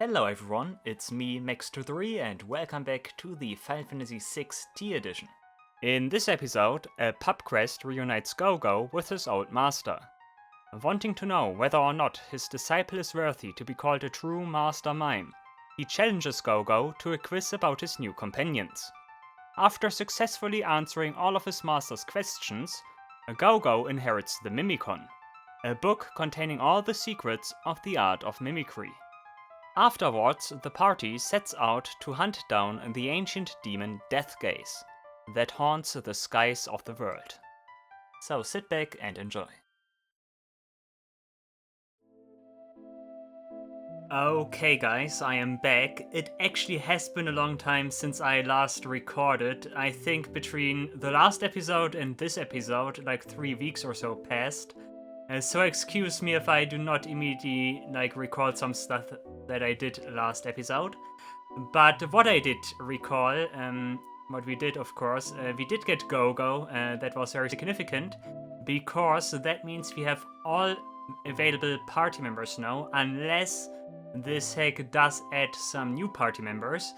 Hello everyone, it's me Max23 and welcome back to the Final Fantasy VI Tea Edition. In this episode, a pub quest reunites Go-Go with his old master. Wanting to know whether or not his disciple is worthy to be called a true master mime, he challenges Go-Go to a quiz about his new companions. After successfully answering all of his master's questions, Go-Go inherits the Mimicon, a book containing all the secrets of the art of mimicry. Afterwards, the party sets out to hunt down the ancient demon Deathgaze that haunts the skies of the world. So sit back and enjoy. Okay guys, I am back. It actually has been a long time since I last recorded. I think between the last episode and this episode, like 3 weeks or so passed. So excuse me if I do not immediately recall some stuff that I did last episode. But what I did recall, what we did of course, we did get Go-Go, that was very significant, because that means we have all available party members now, unless this hack does add some new party members.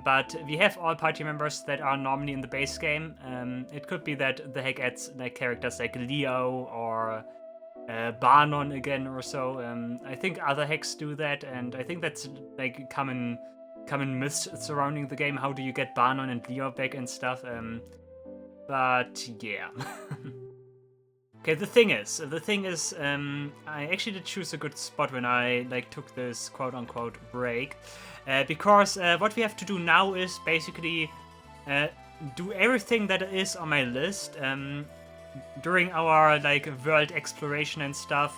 But we have all party members that are normally in the base game. It could be that the hack adds characters like Leo or Banon again or so. I think other hacks do that, and I think that's common myths surrounding the game. How do you get Banon and Leo back and stuff? But yeah. Okay, the thing is, I actually did choose a good spot when I took this quote-unquote break, because what we have to do now is basically do everything that is on my list. During our world exploration and stuff,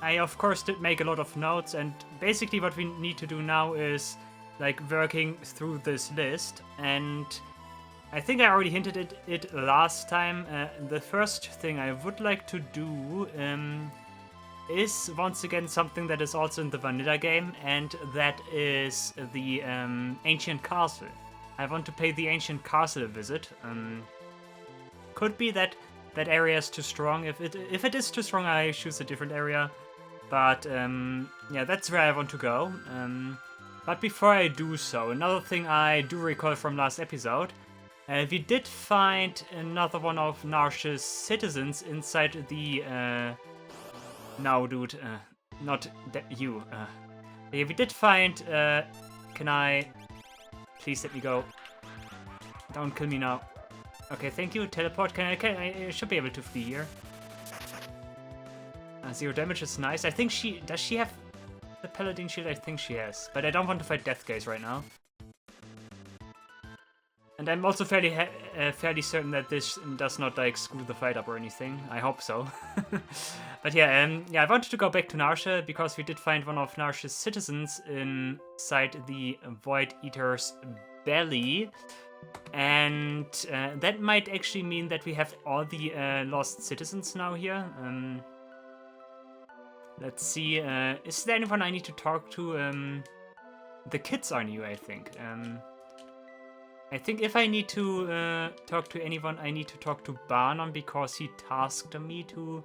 I of course did make a lot of notes, and basically what we need to do now is working through this list. And I think I already hinted at it last time. The first thing I would like to do is once again something that is also in the vanilla game, and that is the ancient castle. I want to pay the ancient castle a visit. Could be that area is too strong. If it is too strong, I choose a different area. But yeah, that's where I want to go. But before I do so, another thing I do recall from last episode, we did find another one of Narsh's citizens inside the... No, dude, not you. Yeah, we did find... Can I... Please let me go. Don't kill me now. Okay, thank you. Teleport. I should be able to flee here. 0 damage is nice. I think does she have the paladin shield? I think she has, but I don't want to fight Deathgaze right now. And I'm also fairly certain that this does not screw the fight up or anything. I hope so. But yeah, I wanted to go back to Narsha because we did find one of Narsha's citizens inside the Void Eater's belly. And that might actually mean that we have all the lost citizens now here. Let's see, is there anyone I need to talk to? The kids are new, I think. I think if I need to talk to anyone, I need to talk to Banon, because he tasked me to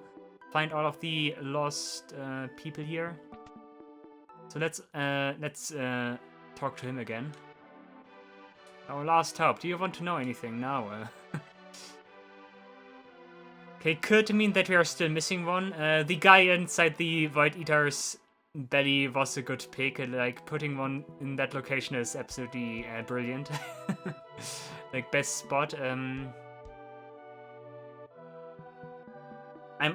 find all of the lost people here. So let's talk to him again. Our last hope. Do you want to know anything now? Okay, could mean that we are still missing one. The guy inside the Void Eater's belly was a good pick. Putting one in that location is absolutely brilliant. Best spot. I'm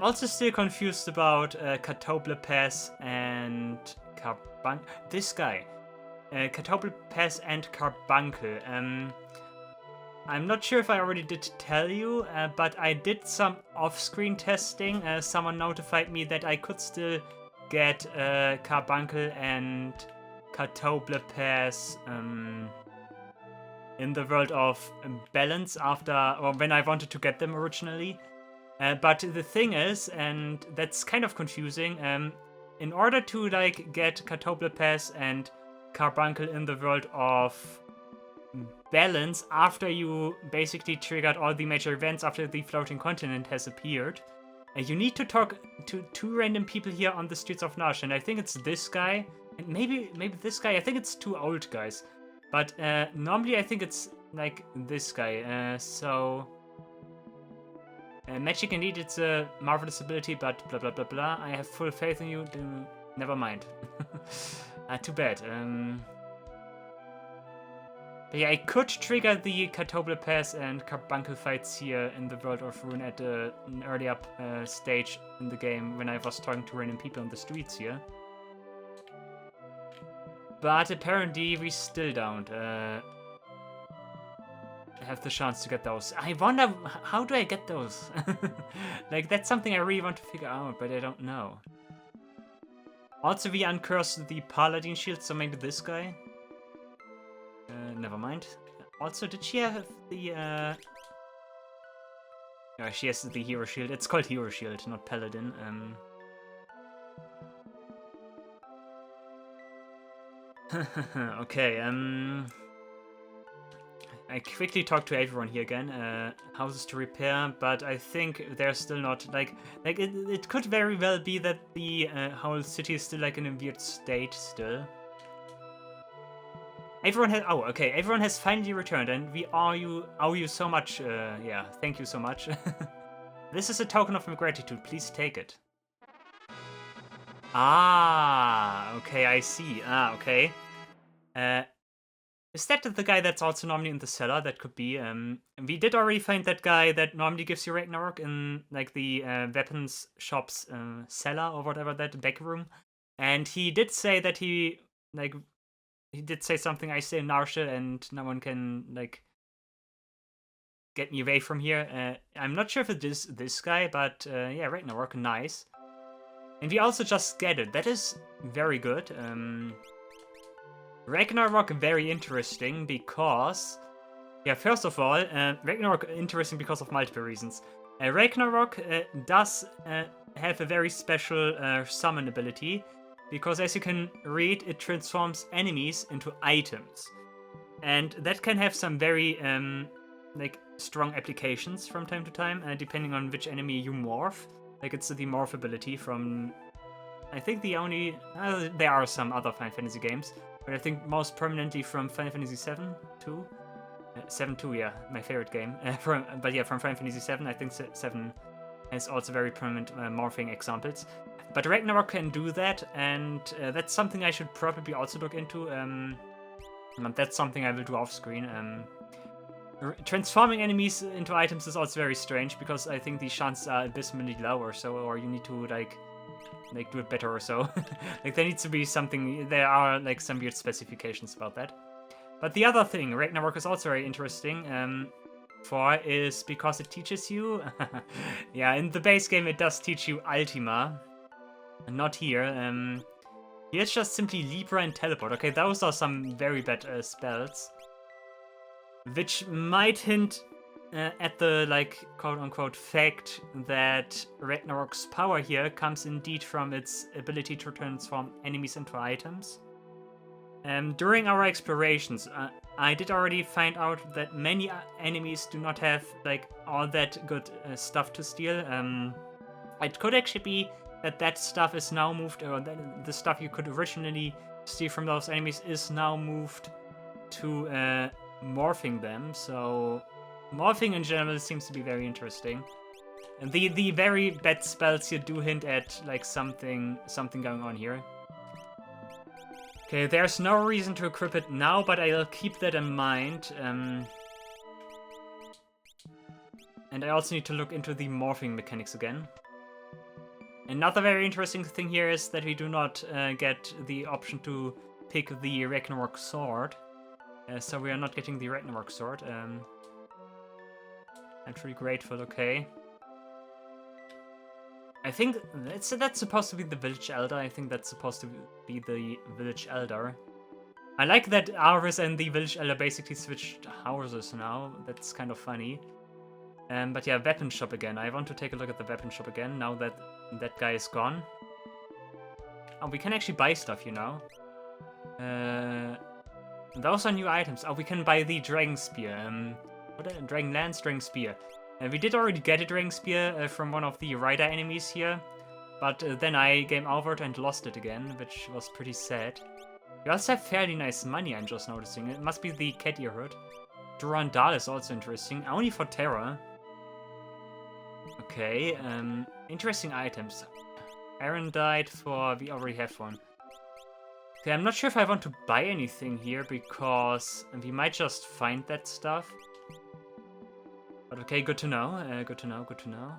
also still confused about Katoble Pass and Carbuncle. This guy. Katoble Pass and Carbuncle. I'm not sure if I already did tell you, but I did some off-screen testing. Someone notified me that I could still get Carbuncle and Katoble Pass in the world of Balance when I wanted to get them originally. But the thing is, and that's kind of confusing, in order to get Katoble Pass and Carbuncle in the world of Balance, after you basically triggered all the major events after the floating continent has appeared, you need to talk to 2 random people here on the streets of Nash, and I think it's this guy And maybe this guy. I think it's too old, guys. But normally I think it's like this guy. Magic indeed, it's a marvelous ability, but blah blah blah blah. I have full faith in you. Never mind. Too bad. But yeah, I could trigger the Cartobler Pass and Carbuncle fights here in the World of Ruin at an early up stage in the game when I was talking to random people on the streets here. But apparently we still don't have the chance to get those. I wonder, how do I get those? Like, that's something I really want to figure out, but I don't know. Also, we uncursed the Paladin shield, so maybe this guy? Never mind. Also, did she have the, No, she has the Hero Shield. It's called Hero Shield, not Paladin. Okay, I quickly talked to everyone here again. Houses to repair, but I think they're still not, like it could very well be that the whole city is still like in a weird state still. Everyone has, oh, okay, everyone has finally returned, and we owe you so much, yeah, thank you so much. This is a token of my gratitude, please take it. Ah, okay, I see. Ah, okay. Is that the guy that's also normally in the cellar? That could be. We did already find that guy that normally gives you Ragnarok in like the weapons shop's cellar or whatever, that back room. And he did say that he did say something, I say Narsha, and no one can like get me away from here. I'm not sure if it is this guy, but yeah, Ragnarok, nice. And we also just get it. That is very good. Ragnarok, very interesting because, yeah, first of all, Ragnarok interesting because of multiple reasons. Ragnarok does have a very special summon ability, because as you can read, it transforms enemies into items. And that can have some very like strong applications from time to time, depending on which enemy you morph. Like, it's the morph ability from, I think the only, there are some other Final Fantasy games, but I think most permanently from Final Fantasy VII 2. 7-2, yeah, my favorite game. But yeah, from Final Fantasy VII, I think 7 has also very permanent morphing examples. But Ragnarok can do that, and that's something I should probably also look into. But that's something I will do off screen. Transforming enemies into items is also very strange, because I think the chances are abysmally low or so, or you need to like do it better or so. Like, there needs to be something, there are like some weird specifications about that. But the other thing Ragnarok is also very interesting for is because it teaches you, yeah, in the base game it does teach you Ultima, not here. Here it's just simply Libra and Teleport. Okay, those are some very bad spells, which might hint at the, like, quote-unquote fact that Ragnarok's power here comes indeed from its ability to transform enemies into items. During our explorations, I did already find out that many enemies do not have, like, all that good stuff to steal. It could actually be that stuff is now moved, or that the stuff you could originally steal from those enemies is now moved to morphing them. So morphing in general seems to be very interesting. And the very bad spells here do hint at like something going on here. Okay, there's no reason to equip it now, but I'll keep that in mind. And I also need to look into the morphing mechanics again. Another very interesting thing here is that we do not get the option to pick the Ragnarok sword. So we are not getting the Ragnarok sword. I'm pretty grateful, okay. I think that's supposed to be the village elder. I think that's supposed to be the village elder. I like that Arvis and the village elder basically switched houses now. That's kind of funny. But yeah, weapon shop again. I want to take a look at the weapon shop again now that that guy is gone. Oh, we can actually buy stuff, you know. Those are new items. Oh, we can buy the Dragon Spear. Dragon Lance, Dragon Spear. We did already get a Dragon Spear from one of the rider enemies here. But then I game overed and lost it again, which was pretty sad. You also have fairly nice money, I'm just noticing. It must be the cat ear hood. Durandal is also interesting, only for Terra. Okay, interesting items. Aaron died for... we already have one. Okay, I'm not sure if I want to buy anything here, because we might just find that stuff. But okay, good to know, good to know, good to know.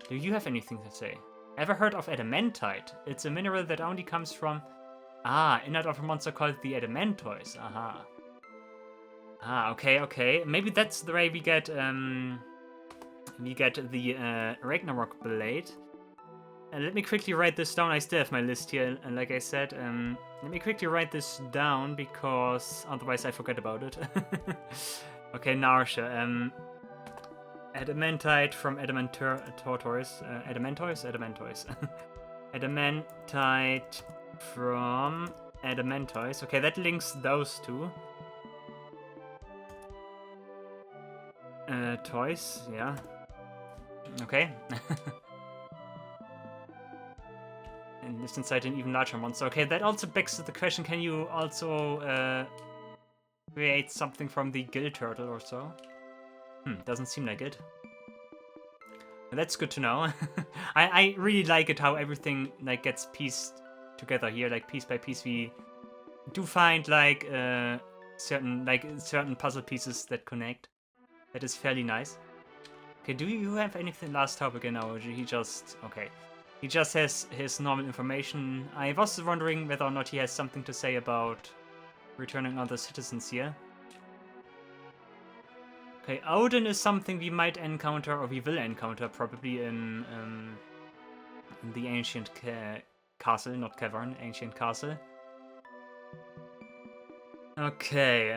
Do you have anything to say? Ever heard of adamantite? It's a mineral that only comes from... innate of a monster called the adamantoise. Aha. Okay, okay. Maybe that's the way we get the Ragnarok blade. Let me quickly write this down. I still have my list here, and like I said, let me quickly write this down, because otherwise I forget about it. Okay, Narsha. Adamantite from Adamantoise. Adamantoise? Adamantite from Adamantoise. Okay, that links those two. Toys, yeah. Okay. And lives inside an even larger monster. Okay, that also begs the question, can you also create something from the gill turtle or so? Doesn't seem like it. That's good to know. I really like it how everything like gets pieced together here, like piece by piece. We do find like certain puzzle pieces that connect. That is fairly nice. Okay, do you have anything last topic again? No, he just... okay. He just has his normal information. I was wondering whether or not he has something to say about returning other citizens here. Okay, Odin is something we might encounter, or we will encounter, probably in the ancient castle, not cavern, ancient castle. Okay,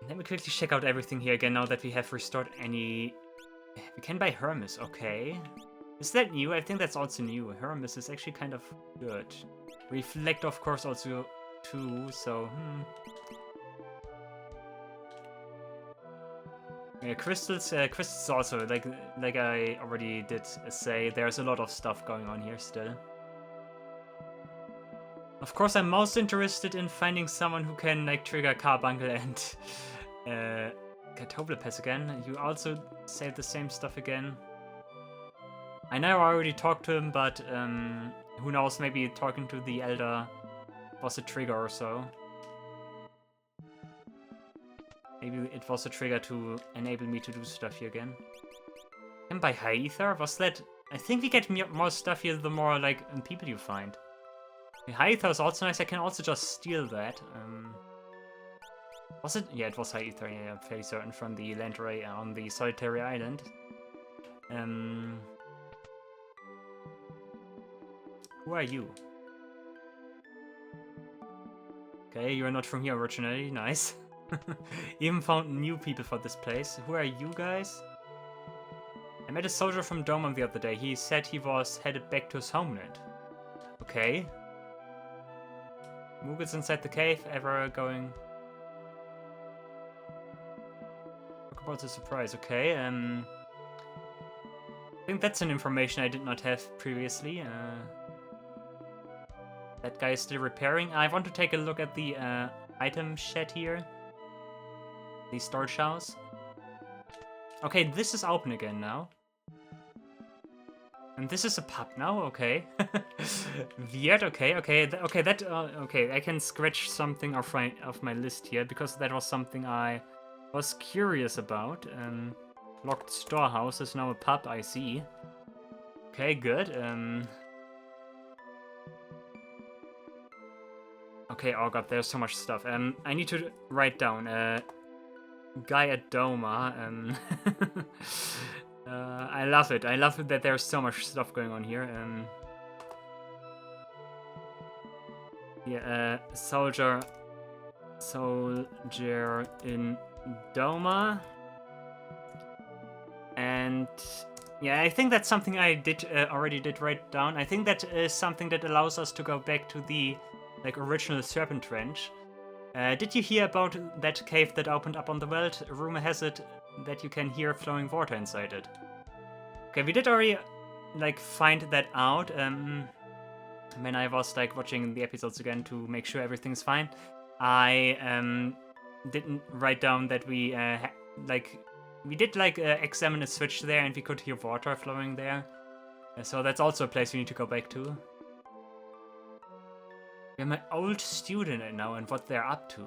let me quickly check out everything here again now that we have restored any... We can buy Hermes, okay. Is that new? I think that's also new. Hermes is actually kind of good. Reflect, of course, also too, so... Yeah, crystals also, like I already did say, there's a lot of stuff going on here still. Of course, I'm most interested in finding someone who can like trigger Carbuncle and Catoblepes again. You also say the same stuff again. I know I already talked to him, but who knows, maybe talking to the Elder was a trigger or so. Maybe it was a trigger to enable me to do stuff here again. And by High Ether, was that... I think we get more stuff here the more like people you find. High Ether is also nice. I can also just steal that. Was it? Yeah, it was High Ether. Yeah, I'm fairly certain, from the land ray on the solitary island. Who are you? Okay, you're not from here originally. Nice. Even found new people for this place. Who are you guys? I met a soldier from Doma the other day. He said he was headed back to his homeland. Okay. Mughals inside the cave, ever going... Talk about the surprise, okay. I think that's an information I did not have previously. That guy is still repairing. I want to take a look at the item shed here. The storage house. Okay, this is open again now. And this is a pub now, okay. Weird, okay, okay, I can scratch something off my list here, because that was something I was curious about. Locked storehouse is now a pub, I see. Okay, good. Okay, oh god, there's so much stuff. I need to write down, guy at Doma, I love it. I love it that there's so much stuff going on here. Yeah, soldier in Doma. And yeah, I think that's something I already did write down. I think that is something that allows us to go back to the like original Serpent Trench. Did you hear about that cave that opened up on the world? Rumor has it that you can hear flowing water inside it. Okay, we did already like find that out when I was like watching the episodes again to make sure everything's fine. I didn't write down that we did examine a switch there and we could hear water flowing there. So that's also a place we need to go back to. We're my old student now and what they're up to.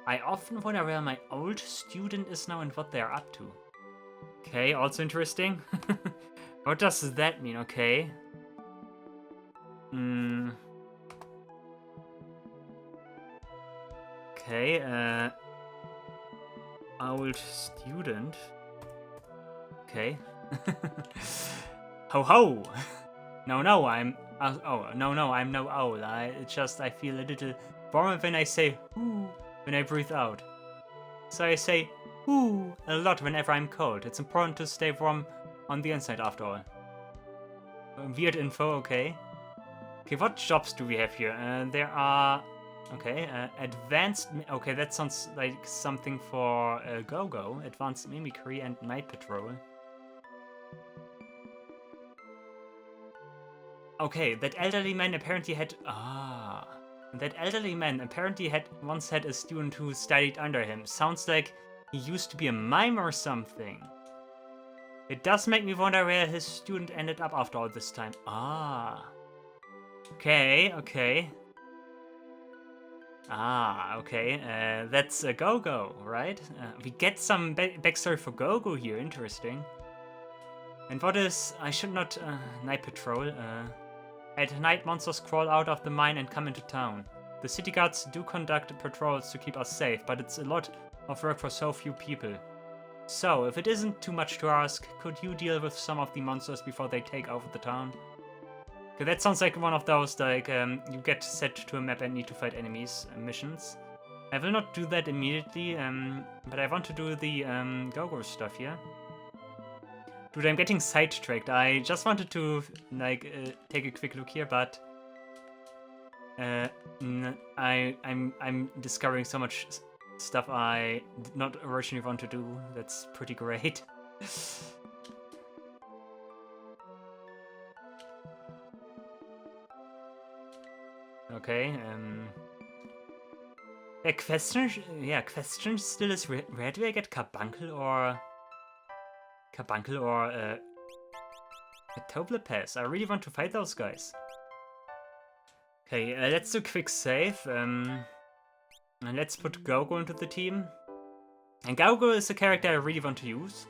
I often wonder where my old student is now and what they're up to. Okay, also interesting. What does that mean? Okay. Okay, old student. Okay. Ho ho! No, I'm... no, I'm no owl. I feel a little warmer when I say ooh when I breathe out. So I say ooh a lot whenever I'm cold. It's important to stay warm on the inside after all. Weird info, okay. Okay, what jobs do we have here? There are... Okay, advanced... Okay, that sounds like something for Go-Go. Advanced Mimicry and Night Patrol. Okay, that elderly man apparently had... That elderly man apparently once had a student who studied under him. Sounds like he used to be a mime or something. It does make me wonder where his student ended up after all this time. Okay. Okay, that's a Go-Go, right? We get some backstory for Go-Go here, interesting. And what is... I should not... Night Patrol. At night, monsters crawl out of the mine and come into town. The city guards do conduct patrols to keep us safe, but it's a lot of work for so few people. So, if it isn't too much to ask, could you deal with some of the monsters before they take over the town? Okay, that sounds like one of those, like, you get set to a map and need to fight enemies missions. I will not do that immediately, but I want to do the Go-Go stuff here. Dude, I'm getting sidetracked. I just wanted to, like, take a quick look here, but I'm discovering so much stuff I did not originally want to do. That's pretty great. Okay, question still is, where do I get Carbuncle or a Toblepass? I really want to fight those guys. Okay, let's do a quick save, and let's put Go-Go into the team. And Go-Go is a character I really want to use,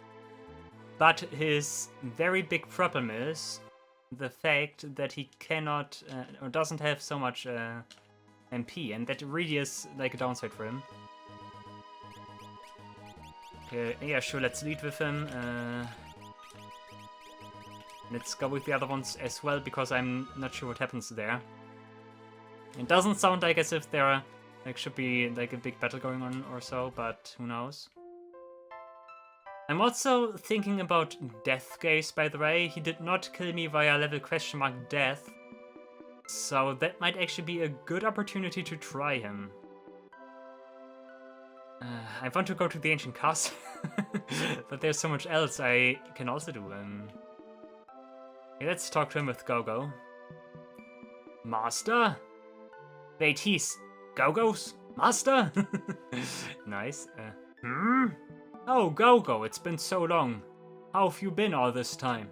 but his very big problem is the fact that he cannot, or doesn't have so much MP, and that really is like a downside for him. Okay, yeah, sure, let's lead with him. Let's go with the other ones as well, because I'm not sure what happens there. It doesn't sound like as if there like should be like a big battle going on or so, but who knows. I'm also thinking about Deathgaze, by the way. He did not kill me via level !death, so that might actually be a good opportunity to try him. I want to go to the ancient castle, but there's so much else I can also do. Okay, let's talk to him with Go-Go. Master? Wait, he's Go-Go's master? Nice. Oh, Go-Go, it's been so long. How have you been all this time?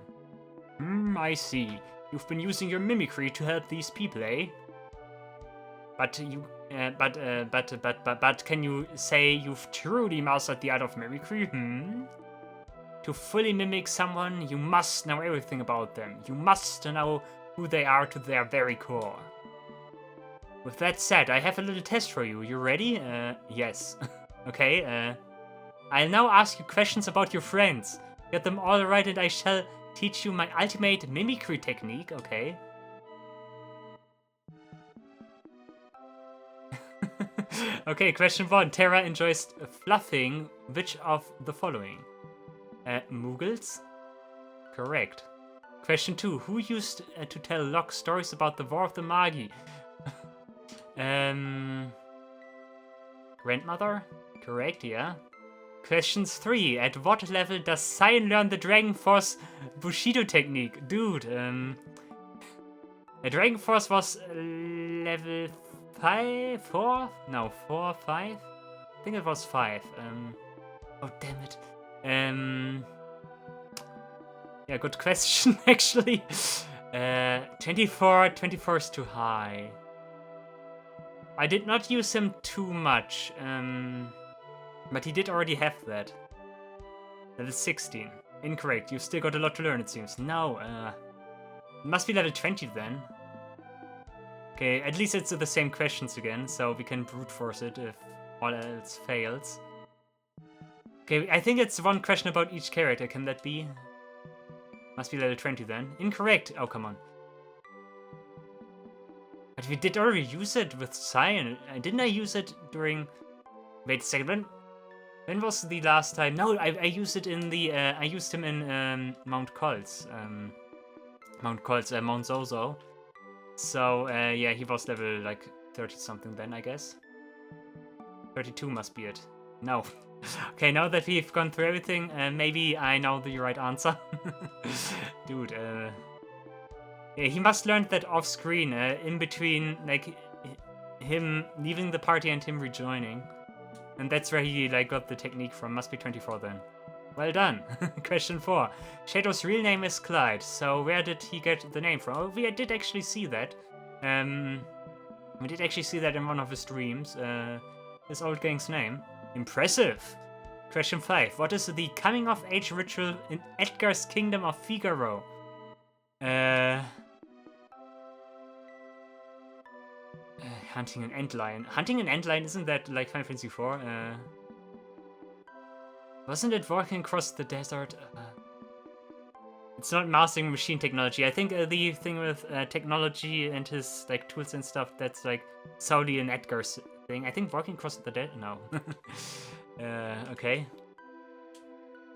I see. You've been using your mimicry to help these people, eh? But you... But can you say you've truly mastered the art of mimicry, To fully mimic someone, you must know everything about them. You must know who they are to their very core. With that said, I have a little test for you. You ready? Yes. Okay, I'll now ask you questions about your friends. Get them all right and I shall teach you my ultimate mimicry technique, okay? Okay, question 1. Terra enjoys fluffing which of the following? Moogles? Correct. Question 2. Who used to tell Locke stories about the War of the Magi? Grandmother? Correct, yeah. Questions 3. At what level does Cyan learn the Dragon Force Bushido technique? Dude, the Dragon Force was level 5? 4? No, 4, 5? I think it was 5. Oh, damn it. Yeah, good question, actually. 24 is too high. I did not use him too much, but he did already have that. Level 16. Incorrect. You've still got a lot to learn, it seems. No, it must be level 20 then. Okay, at least it's the same questions again, so we can brute force it if all else fails. Okay, I think it's one question about each character. Can that be? Must be level 20 then. Incorrect. Oh, come on. But we did already use it with Cyan. Didn't I use it during... Wait a second. When was the last time? No, I used it in the... I used him in Mount Colts. Mount Zozo. So, yeah, he was level, like, 30-something then, I guess. 32 must be it. No. Okay, now that we've gone through everything, maybe I know the right answer. Dude, yeah, he must learn that off-screen, in between, like, him leaving the party and him rejoining. And that's where he, like, got the technique from. Must be 24 then. Well done. Question 4. Shadow's real name is Clyde, so where did he get the name from? Oh, we did actually see that. We did actually see that in one of his streams. His old gang's name. Impressive. Question 5. What is the coming-of-age ritual in Edgar's Kingdom of Figaro? Hunting an antlion. Hunting an antlion, isn't that like Final Fantasy IV? Wasn't it walking across the desert? It's not mastering machine technology. I think the thing with technology and his like tools and stuff, that's like solely an Edgar's thing. I think walking across the desert? No. Okay.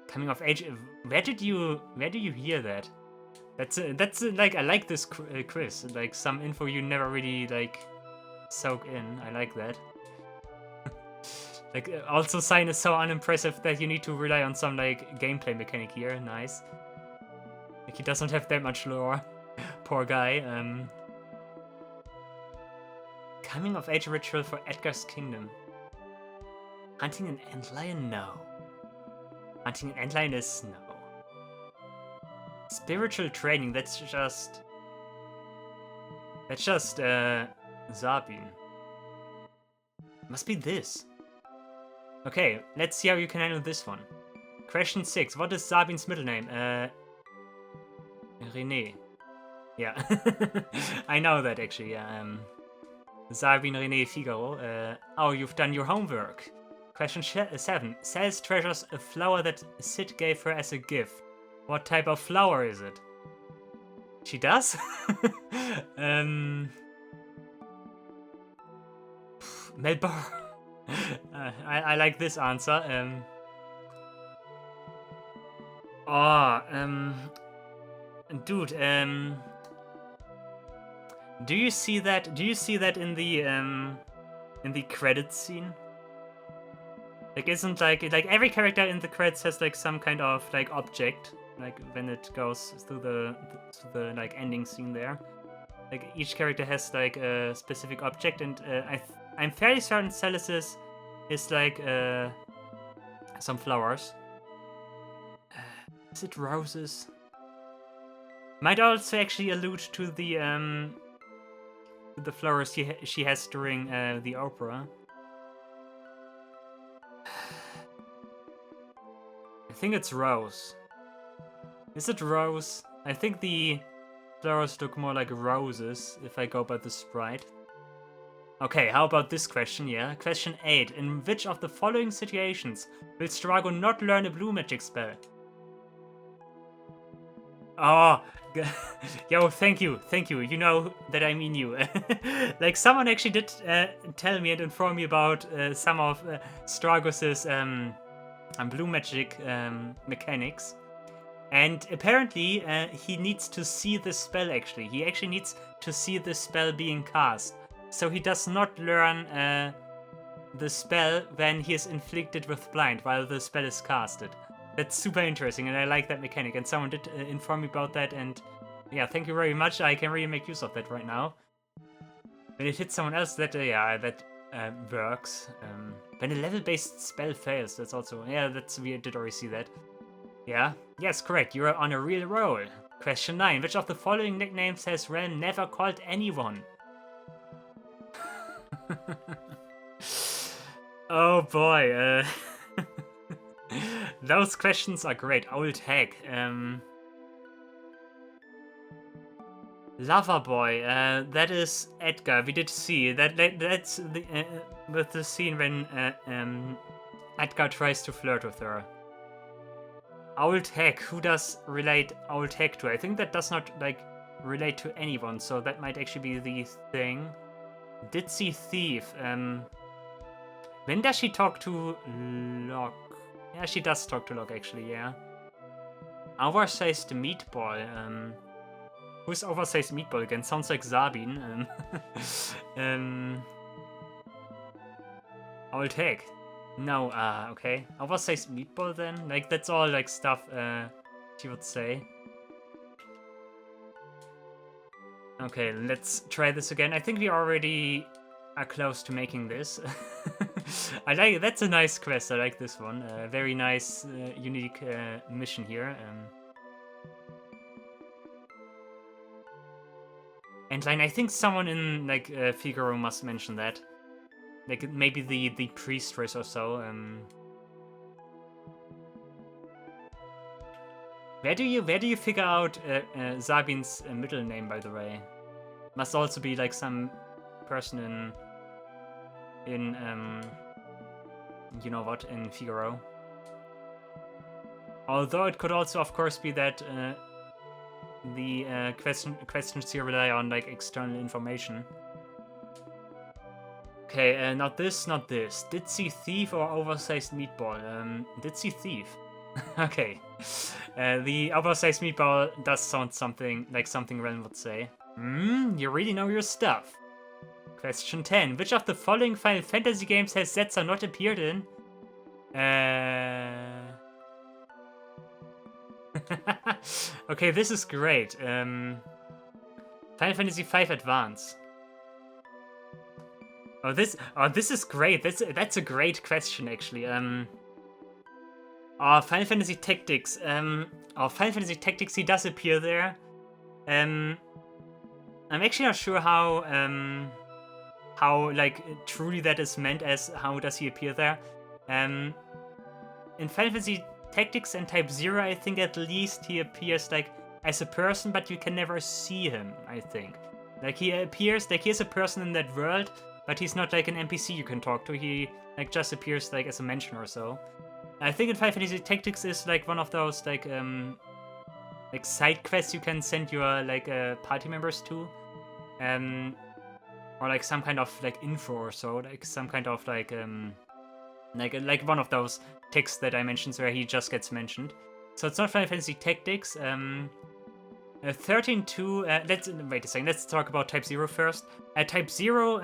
Coming of age. Where do you hear that? That's like, I like this quiz. Like some info you never really like soak in. I like that. Like, also Cyan is so unimpressive that you need to rely on some, like, gameplay mechanic here. Nice. Like, he doesn't have that much lore. Poor guy. Coming of age ritual for Edgar's Kingdom. Hunting an antlion? No. Hunting an antlion is no. Spiritual training, that's just... Zabin. Must be this. Okay, let's see how you can handle this one. Question 6. What is Sabin's middle name? René. Yeah. I know that actually, yeah. Sabin René Figaro. Oh, you've done your homework. Question 7. Cels treasures a flower that Sid gave her as a gift. What type of flower is it? She does? Melbourne. I like this answer. Dude, do you see that? Do you see that in the credits scene? Like, isn't like every character in the credits has like some kind of like object, like when it goes through the like ending scene there. Like each character has like a specific object, and I'm fairly certain Celis is like some flowers. Is it roses? Might also actually allude to the flowers she has during the opera. I think it's rose. Is it rose? I think the flowers look more like roses if I go by the sprite. Okay, how about this question, yeah? Question 8. In which of the following situations will Strago not learn a blue magic spell? Oh, yo, thank you. You know that I mean you. Like, someone actually did tell me and inform me about some of Stragos's blue magic mechanics. And apparently, he needs to see the spell, actually. He actually needs to see the spell being cast. So he does not learn the spell when he is inflicted with blind while the spell is casted. That's super interesting, and I like that mechanic. And someone did inform me about that, and yeah, thank you very much. I can really make use of that right now. When it hits someone else, that works. When a level-based spell fails, that's also we did already see that. Yeah, yes, correct. You are on a real roll. Question 9: which of the following nicknames has Ren never called anyone? Oh boy, those questions are great. Old hag. Lover boy. That is Edgar. We did see that's the with the scene when Edgar tries to flirt with her. Old hag. Who does relate old hag to? I think that does not relate to anyone, so that might actually be the thing. Did see thief. When does she talk to Locke? Yeah, she does talk to Locke actually, yeah. Oversized meatball. Who's oversized meatball again? Sounds like Sabin. Old hag. No, okay. Oversized meatball then? That's all stuff she would say. Okay, let's try this again. I think we already are close to making this. I like it. That's a nice quest. I like this one. Very nice, unique mission here. And I think someone in Figaro must mention that. Maybe the priestess or so. Where do you figure out Sabin's middle name, by the way? Must also be some person in you know what, in Figaro. Although it could also, of course, be that the questions here rely on external information. Okay, not this, not this. Did see thief or oversized meatball? Did see thief. Okay. The oversized meatball does sound something like something Ren would say. You really know your stuff. Question 10. Which of the following Final Fantasy games has Setzer not appeared in? Okay, this is great. Final Fantasy V Advance. Oh, this is great. That's a great question, actually. Final Fantasy Tactics. Final Fantasy Tactics, he does appear there. I'm actually not sure how truly that is meant as how does he appear there. In Final Fantasy Tactics and Type 0, I think at least he appears as a person, but you can never see him, I think. He appears he is a person in that world, but he's not an NPC you can talk to. He just appears as a mention or so. I think in Final Fantasy Tactics is one of those side quests you can send your party members to, or some kind of info or so, some kind of one of those texts that I mentioned where he just gets mentioned. So it's not Final Fantasy Tactics. 13.2. Let's wait a second. Let's talk about Type 0 first. Type 0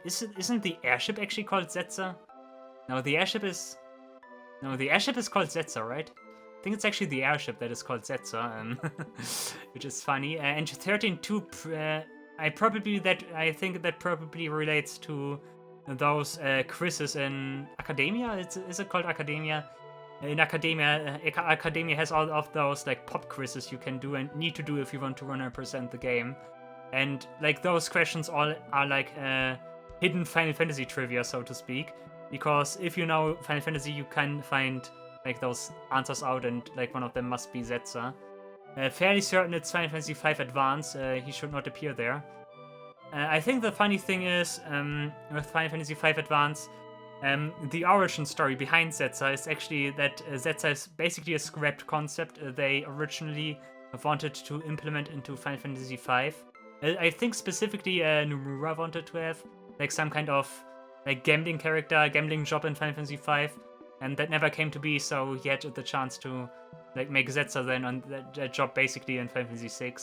isn't the airship actually called Setzer? No, the airship is called Setzer, right? I think it's actually the airship that is called Setzer, which is funny. And 13.2, I think that probably relates to those quizzes in Academia. Is it called Academia? In Academia, Academia has all of those pop quizzes you can do and need to do if you want to 100% the game. And those questions all are hidden Final Fantasy trivia, so to speak. Because if you know Final Fantasy, you can find those answers out, and one of them must be Setzer. Fairly certain it's Final Fantasy V Advance. He should not appear there. I think the funny thing is, with Final Fantasy V Advance, the origin story behind Setzer is actually that Setzer is basically a scrapped concept they originally wanted to implement into Final Fantasy V. I think specifically Nomura wanted to have some kind of gambling character, gambling job in Final Fantasy V, and that never came to be, so he had the chance to make Setzer then on that job basically in Final Fantasy VI.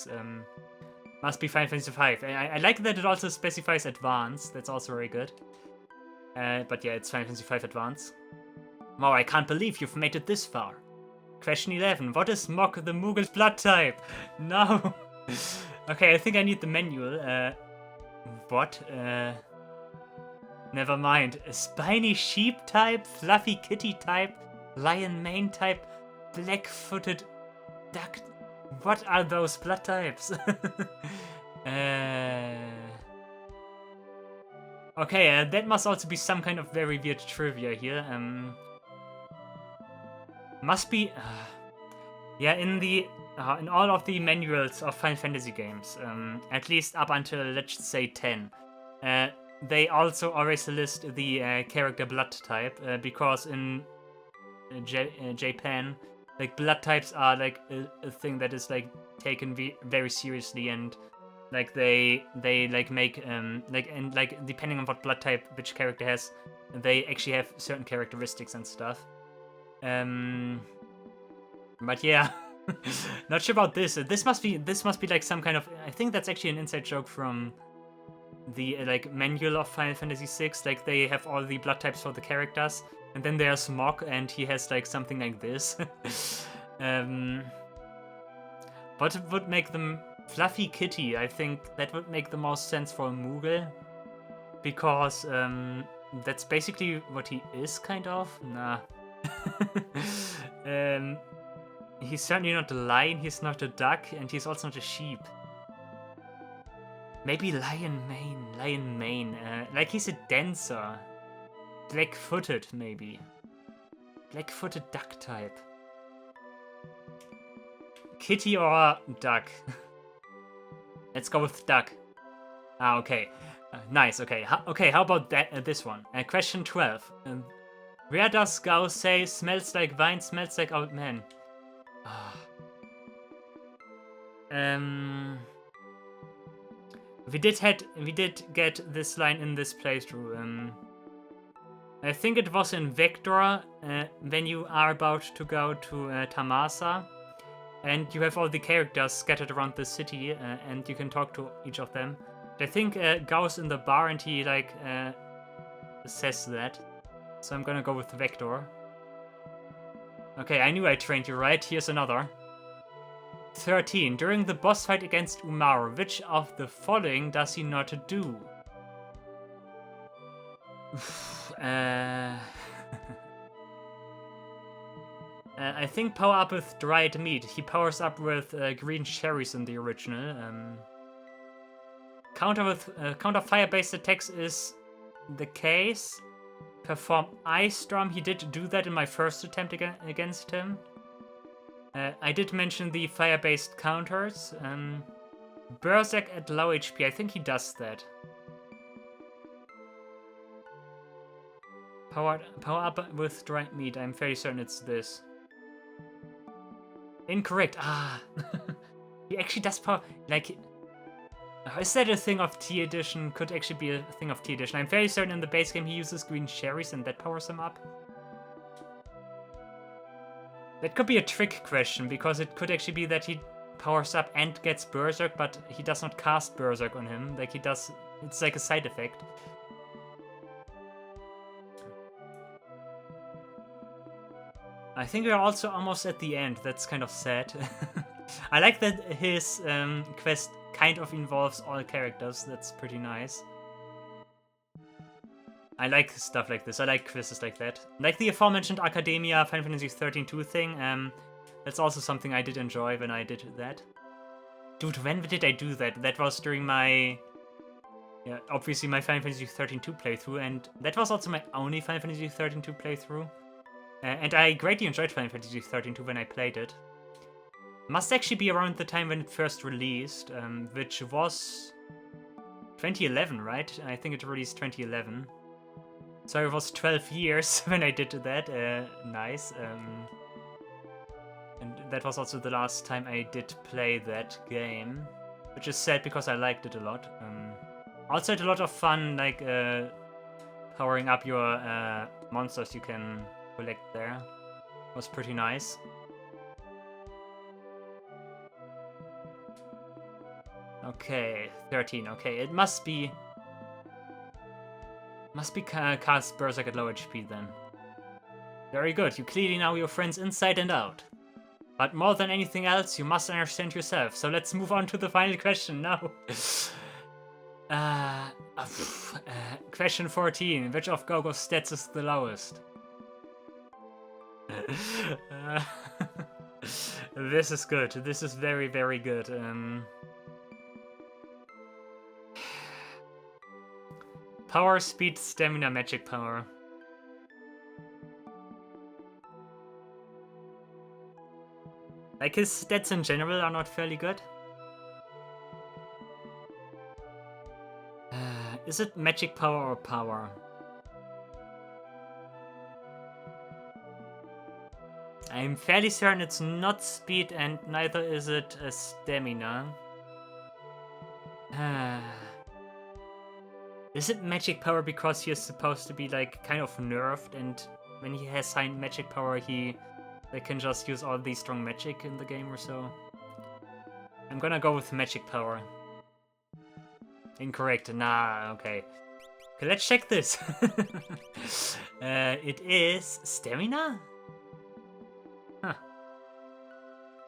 Must be Final Fantasy V. I like that it also specifies advanced. That's also very good. But yeah, it's Final Fantasy V Advance. Wow, I can't believe you've made it this far. Question 11. What is Mok the Moogle's blood type? No. Okay, I think I need the manual. What? Never mind. A spiny sheep type, fluffy kitty type, lion mane type, black-footed duck. What are those blood types? Okay, that must also be some kind of very weird trivia here. Must be, yeah, in all of the manuals of Final Fantasy games, at least up until let's say 10, they also always list the character blood type because in Japan, like blood types are like a thing that is like taken very seriously, and like they like make like depending on what blood type which character has, they actually have certain characteristics and stuff. But yeah, not sure about this. This must be like some kind of. I think that's actually an inside joke from the like manual of Final Fantasy VI. Like they have all the blood types for the characters, and then there's Mok, and he has like something like this. What would make them Fluffy Kitty? I think that would make the most sense for a Moogle, because that's basically what he is, kind of. Nah. He's certainly not a lion, he's not a duck, and he's also not a sheep. Maybe lion mane. Like he's a dancer. Black-footed, maybe. Black-footed duck type. Kitty or duck? Let's go with duck. Ah, okay. Nice, okay. Okay, how about that? This one. Question 12. Where does Gauss say smells like wine, smells like old man? We did get this line in this playthrough. I think it was in Vector when you are about to go to Tamasa, and you have all the characters scattered around the city, and you can talk to each of them. I think Gauss in the bar, and he like says that. So I'm gonna go with Vector. Okay, I knew I trained you right. Here's another. 13. During the boss fight against Umaru, which of the following does he not do? I think power up with dried meat. He powers up with green cherries in the original. Counter fire-based attacks is the case. Perform Ice Storm. He did do that in my first attempt against him. I did mention the fire-based counters. Berserk at low HP. I think he does that. Power up with dried meat. I'm very certain it's this. Incorrect. Ah. He actually does power... Like... Is that a thing of T Edition? Could actually be a thing of T Edition. I'm very certain in the base game he uses green cherries and that powers him up. That could be a trick question, because it could actually be that he powers up and gets Berserk, but he does not cast Berserk on him. Like he does... It's like a side effect. I think we're also almost at the end. That's kind of sad. I like that his quest kind of involves all characters. That's pretty nice. I like stuff like this. I like quizzes like that. Like the aforementioned Academia Final Fantasy 13-2 thing. That's also something I did enjoy when I did that. Dude, when did I do that? That was during my... Yeah, obviously my Final Fantasy 13-2 playthrough, and that was also my only Final Fantasy 13-2 playthrough. And I greatly enjoyed Final Fantasy 13-2 when I played it. Must actually be around the time when it first released, which was 2011, right? I think it released 2011. So it was 12 years when I did that. Nice. And that was also the last time I did play that game, which is sad because I liked it a lot. Also had a lot of fun, like powering up your monsters you can collect there. Was pretty nice. Okay, 13. Okay, it must be... Must be cast Berserk at low HP then. Very good, you clearly know your friends inside and out. But more than anything else, you must understand yourself. So let's move on to the final question now. Question 14. Which of Gogo's stats is the lowest? This is good. This is very, very good. Power, speed, stamina, magic power. Like, his stats in general are not fairly good. Is it magic power or power? I'm fairly certain it's not speed and neither is it stamina. Is it magic power because he is supposed to be like kind of nerfed, and when he has high magic power he can just use all the strong magic in the game or so? I'm gonna go with magic power. Incorrect. Nah, okay. Okay, let's check this. It is stamina? Huh.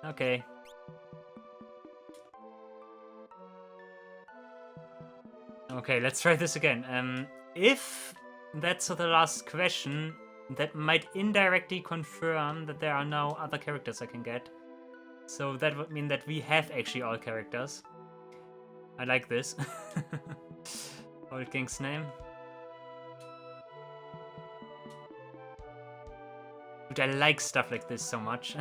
Okay. Okay, let's try this again. If that's the last question, that might indirectly confirm that there are no other characters I can get. So that would mean that we have actually all characters. I like this. Old King's name. Dude, I like stuff like this so much.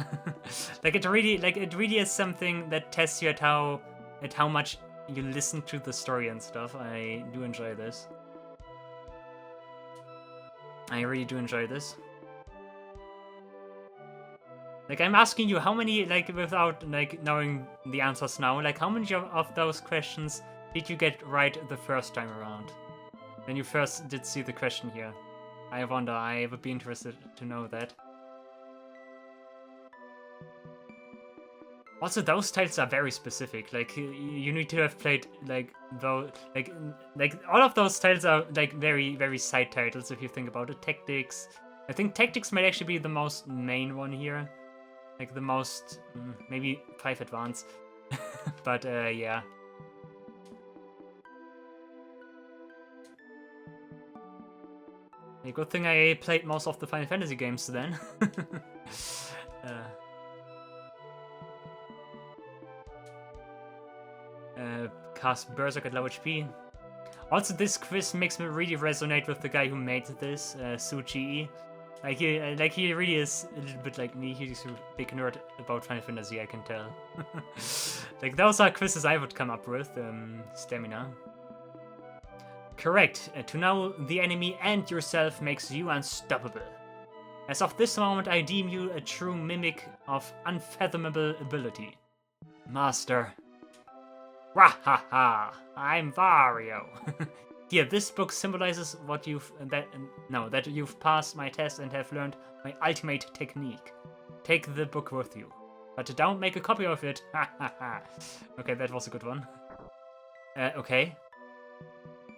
it really is something that tests you at how much you listen to the story and stuff. I do enjoy this. I really do enjoy this. Like, I'm asking you, how many, like, without, like, knowing the answers now, like, how many of those questions did you get right the first time around? When you first did see the question here? I wonder, I would be interested to know that. Also, those titles are very specific. Like, you need to have played, like, though, like all of those titles are, like, very, very side titles if you think about it. Tactics. I think Tactics might actually be the most main one here. Like, the most, maybe 5 Advance. But, yeah. A good thing I played most of the Final Fantasy games then. Cast Berserk at low HP. Also, this quiz makes me really resonate with the guy who made this, Tsushiy. Like he really is a little bit like me. He's a big nerd about Final Fantasy, I can tell. Like, those are quizzes I would come up with. Stamina. Correct. To know the enemy and yourself makes you unstoppable. As of this moment, I deem you a true mimic of unfathomable ability. Master. Wahaha! I'm Vario. Here, this book symbolizes that you've passed my test and have learned my ultimate technique. Take the book with you, but don't make a copy of it. Okay, that was a good one. Okay.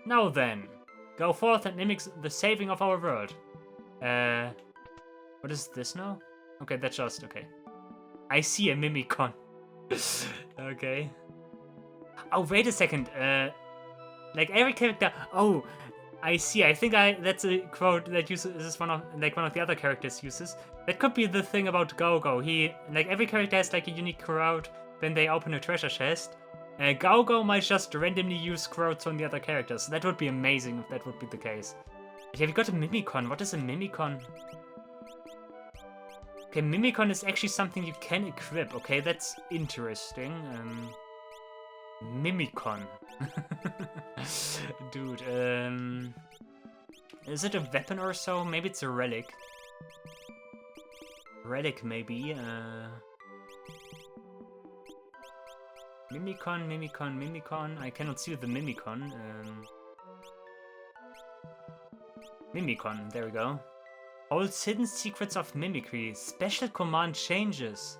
Now then, go forth and mimic the saving of our world. What is this now? Okay, that's just okay. I see a Mimicon. Okay. Oh, wait a second. Like, every character. Oh, I see. I think that's a quote that uses one of the other characters uses. That could be the thing about Gogo. Every character has like a unique quote when they open a treasure chest. Gogo might just randomly use quotes from the other characters. That would be amazing if that would be the case. But have you got a Mimicon? What is a Mimicon? Okay, Mimicon is actually something you can equip. Okay, that's interesting. Mimicon. Dude, is it a weapon or so? Maybe it's a relic. Relic, maybe. Mimicon. I cannot see the Mimicon. Mimicon, there we go. Holds hidden secrets of mimicry. Special command changes.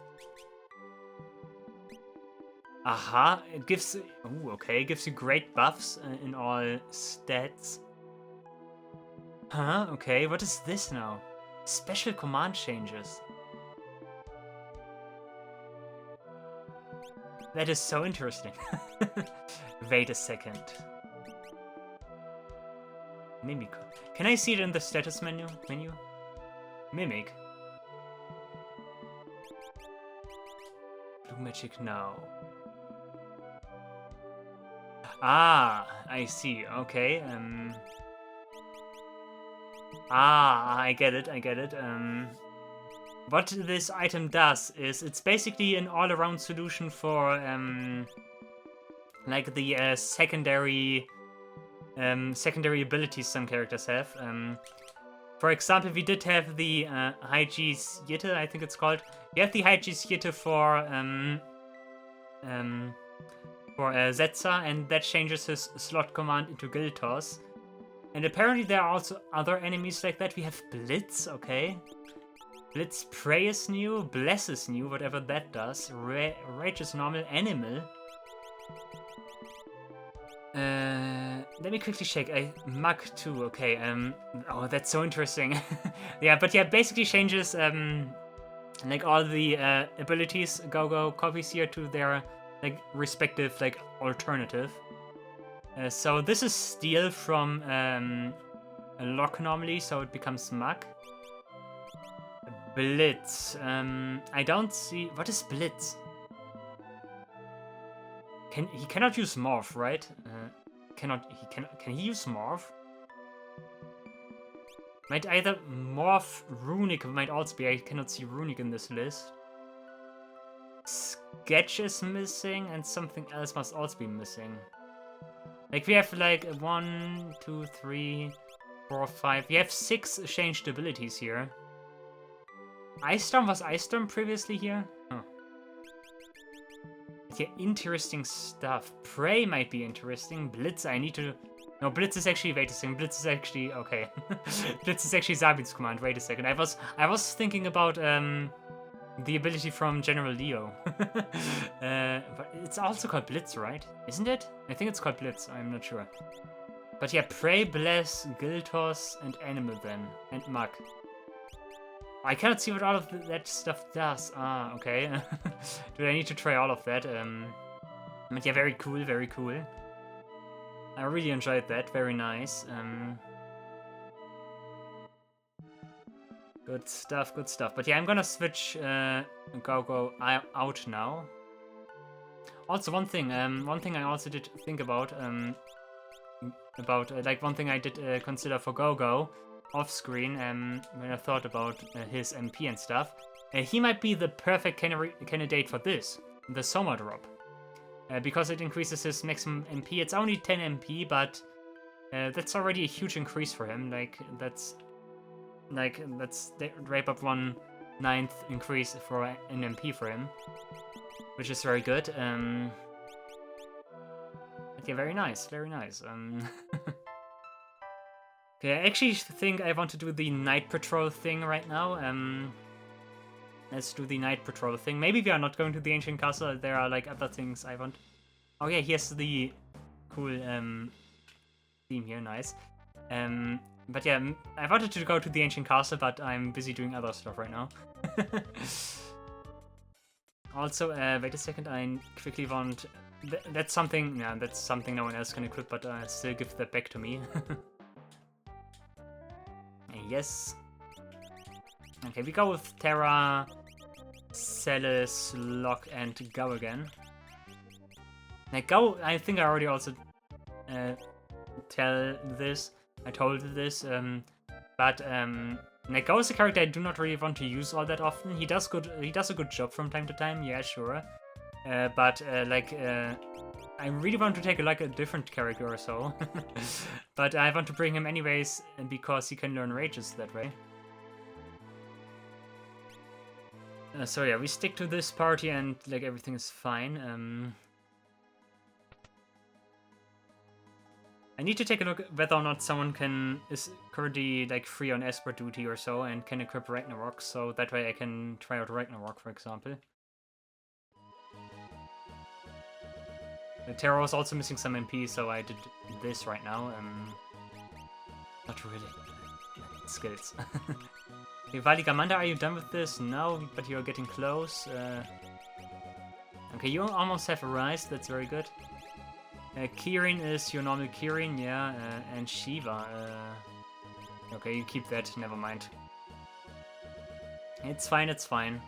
Aha, it gives... Ooh, okay, gives you great buffs in all stats. Huh? Okay, what is this now? Special command changes. That is so interesting. Wait a second. Mimic. Can I see it in the status menu? Mimic. Blue magic now. Ah, I see. Okay. I get it. What this item does is it's basically an all-around solution for like the secondary abilities some characters have. For example, we did have the Hyge's Yitte, I think it's called. You have the Hyge's Yitte for Zetsa, and that changes his slot command into Guild Toss. And apparently there are also other enemies like that. We have Blitz, okay. Blitz Prey is new, Bless is new, whatever that does. Rage is normal, Animal. Let me quickly check. Mug too, okay. Oh, that's so interesting. Yeah, but yeah, basically changes like all the abilities Go-Go copies here to their like respective like alternative. So this is Steel from a lock normally, so it becomes Mug. Blitz. I don't see. What is Blitz? He cannot use Morph, right? Can he use Morph? Might either Morph, Runic might also be. I cannot see Runic in this list. Sketch is missing, and something else must also be missing. Like we have like 1, 2, 3, 4, 5. We have 6 changed abilities here. Ice Storm, was Ice Storm previously here? Huh. Yeah, interesting stuff. Prey might be interesting. Blitz, I need to... No, Blitz is actually... Wait a second. Blitz is actually... Okay. Blitz is actually Zabin's command. Wait a second. I was thinking about the ability from General Leo. But it's also called Blitz, right? Isn't it? I think it's called Blitz. I'm not sure. But yeah, Prey, Bless, Guild Toss, and Animal then. And Mug. I cannot see what all of that stuff does. Ah, okay. Dude, I need to try all of that. But yeah, very cool, very cool. I really enjoyed that. Very nice. Good stuff, good stuff. But yeah, I'm gonna switch Go-Go out now. Also, one thing I also did think about, like one thing I did consider for Go-Go off screen when I thought about his MP and stuff. He might be the perfect candidate for this, the Soma drop. Because it increases his maximum MP. It's only 10 MP, but that's already a huge increase for him. That's right up 1/9 increase for an MP for him, which is very good. But yeah, very nice, very nice. Okay, I actually think I want to do the night patrol thing right now. Let's do the night patrol thing. Maybe we are not going to the ancient castle. There are like other things I want. Oh yeah, here's the cool theme here. Nice. But yeah, I wanted to go to the ancient castle, but I'm busy doing other stuff right now. Also, wait a second. I quickly want. That's something. Yeah, that's something no one else can equip, but still give that back to me. Yes. Okay, we go with Terra, Celis, Locke, and Go again. Like Go, I think I already also told this, but like Go is a character I do not really want to use all that often. He does a good job from time to time, yeah, sure. But I really want to take a different character or so. But I want to bring him anyways because he can learn rages that way. So yeah, we stick to this party and like everything is fine. I need to take a look at whether or not someone is currently like free on Esper duty or so and can equip Ragnarok, so that way I can try out Ragnarok, for example. Terra was also missing some MP, so I did this right now. Not really. skills. Okay, Valigamanda, are you done with this? No, but you're getting close. Okay, you almost have a rise, that's very good. Kirin is your normal Kirin, yeah, and Shiva. Okay, you keep that, never mind. It's fine, it's fine.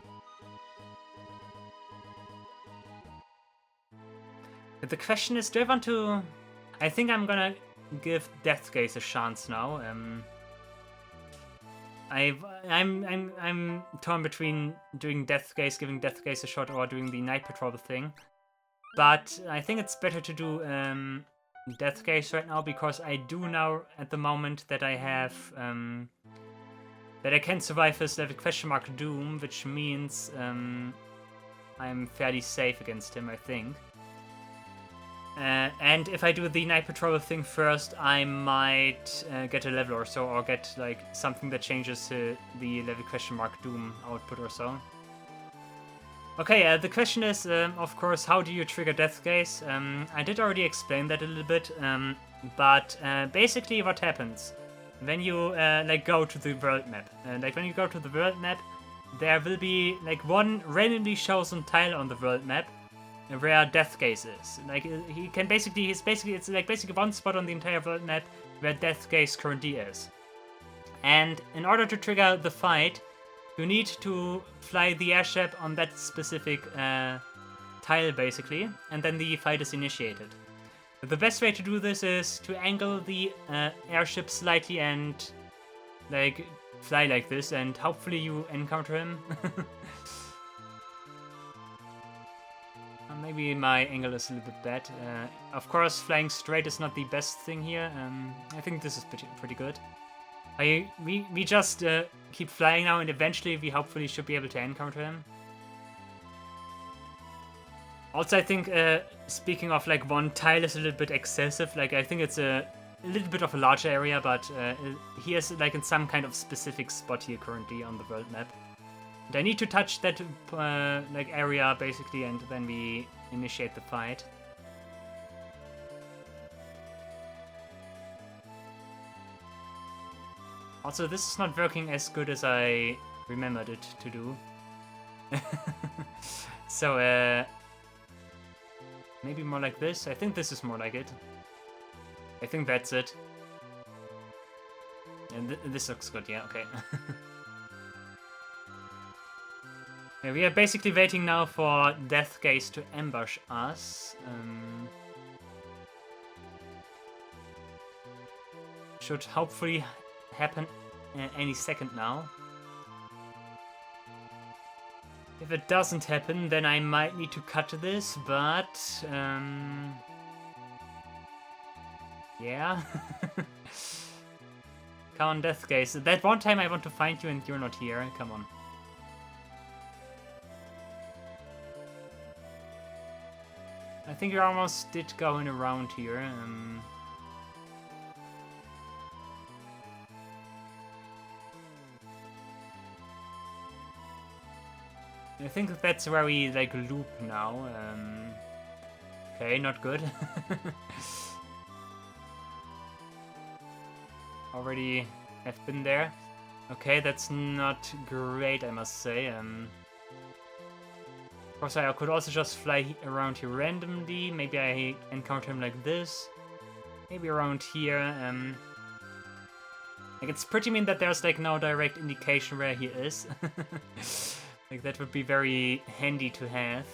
But the question is, do I want to... I think I'm gonna give Deathgaze a chance now. I'm torn between doing Deathgaze, giving Deathgaze a shot, or doing the Night Patrol thing. But I think it's better to do Deathgaze right now, because I do now at the moment that I have that I can survive this level !mark Doom, which means I'm fairly safe against him, I think. And if I do the Night Patrol thing first, I might get a level or so, or get like something that changes the level !mark Doom output or so. Okay, the question is, of course, how do you trigger Deathgaze? I did already explain that a little bit, but basically what happens when you like go to the world map. Like when you go to the world map, there will be like one randomly chosen tile on the world map where Deathgaze is. Like it's like basically one spot on the entire world map where Deathgaze currently is. And in order to trigger the fight, you need to fly the airship on that specific tile, basically, and then the fight is initiated. The best way to do this is to angle the airship slightly and like fly like this, and hopefully you encounter him. Maybe my angle is a little bit bad. Of course, flying straight is not the best thing here. I think this is pretty good. We just keep flying now, and eventually we hopefully should be able to encounter him. Also, I think, speaking of like one tile is a little bit excessive. Like, I think it's a little bit of a larger area, but he is like in some kind of specific spot here currently on the world map. And I need to touch that like area basically, and then we initiate the fight. Also, this is not working as good as I remembered it to do. So, maybe more like this? I think this is more like it. I think that's it. And this looks good, yeah, okay. Yeah, we are basically waiting now for Deathgaze to ambush us. Should hopefully happen any second now. If it doesn't happen, then I might need to cut this, but yeah. Come on, Deathgaze. That one time I want to find you and you're not here. Come on. I think you almost did going around here. I think that's where we like loop now. Okay, not good. Already have been there. Okay, that's not great, I must say. Of course, I could also just fly around here randomly. Maybe I encounter him like this. Maybe around here. Like, it's pretty mean that there's like no direct indication where he is. Like, that would be very handy to have.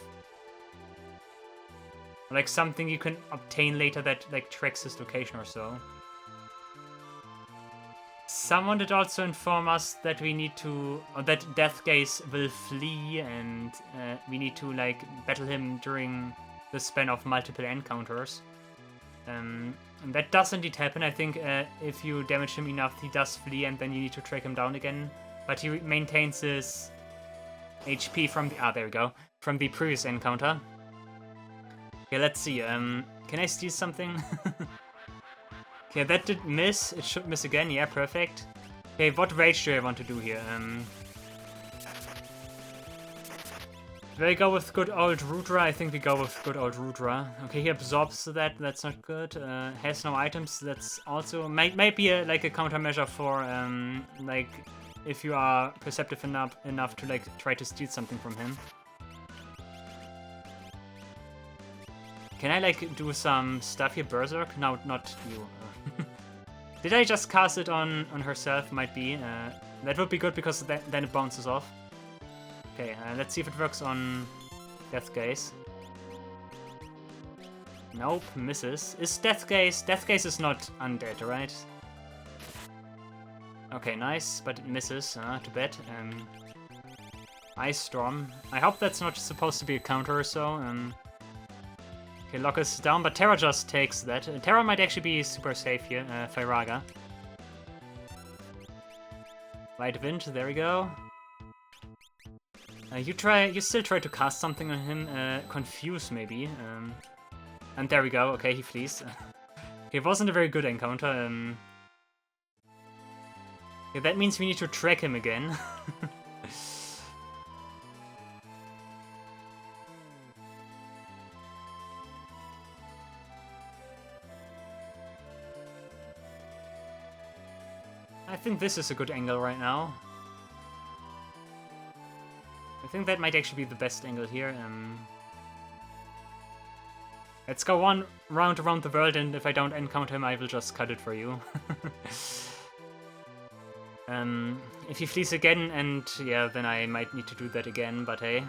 Like something you can obtain later that like tracks his location or so. Someone did also inform us that we need to, or that Deathgaze will flee, and we need to like battle him during the span of multiple encounters. And that does indeed happen. I think if you damage him enough, he does flee, and then you need to track him down again. But he maintains his HP from the there we go, from the previous encounter. Okay, let's see. Can I steal something? Okay, that did miss. It should miss again. Yeah, perfect. Okay, what rage do I want to do here? Do I go with good old Rudra? I think we go with good old Rudra. Okay, he absorbs that. That's not good. Has no items. That's also might be like a countermeasure for like if you are perceptive enough to like try to steal something from him. Can I like do some stuff here, Berserk? No, not you. Did I just cast it on herself? Might be. That would be good because then it bounces off. Okay, let's see if it works on Deathgaze. Nope, misses. Is Deathgaze... Deathgaze is not undead, right? Okay, nice, but it misses. Too bad. Ice Storm. I hope that's not supposed to be a counter or so. Okay, Lock is down, but Terra just takes that. Terra might actually be super safe here. Firaga. Light Wind, there we go. You still try to cast something on him, Confuse maybe, and there we go, okay, he flees. It wasn't a very good encounter, yeah, that means we need to track him again. I think this is a good angle right now. I think that might actually be the best angle here. Let's go one round around the world, and if I don't encounter him, I will just cut it for you. If he flees again, and yeah, then I might need to do that again, but hey.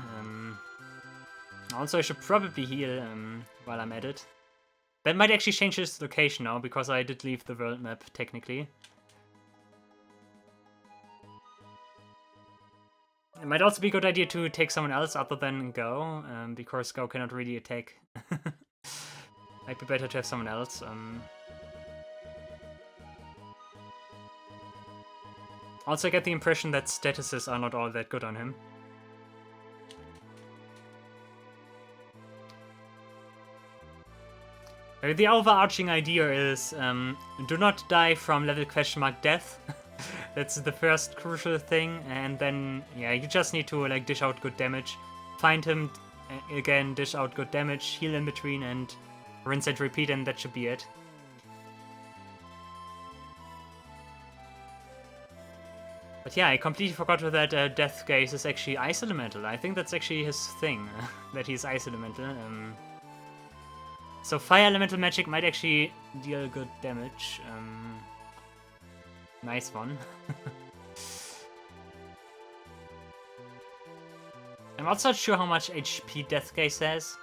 Also, I should probably heal while I'm at it. That might actually change his location now, because I did leave the world map, technically. It might also be a good idea to take someone else other than Go, because Go cannot really attack. Might be better to have someone else. Also, I get the impression that statuses are not all that good on him. The overarching idea is do not die from level ? Death. That's the first crucial thing, and then, yeah, you just need to, like, dish out good damage. Find him, again, dish out good damage, heal in between, and rinse and repeat, and that should be it. But yeah, I completely forgot that Deathgaze is actually Ice Elemental. I think that's actually his thing, that he's Ice Elemental. So Fire Elemental magic might actually deal good damage. Nice one. I'm also not sure how much HP Deathgaze has.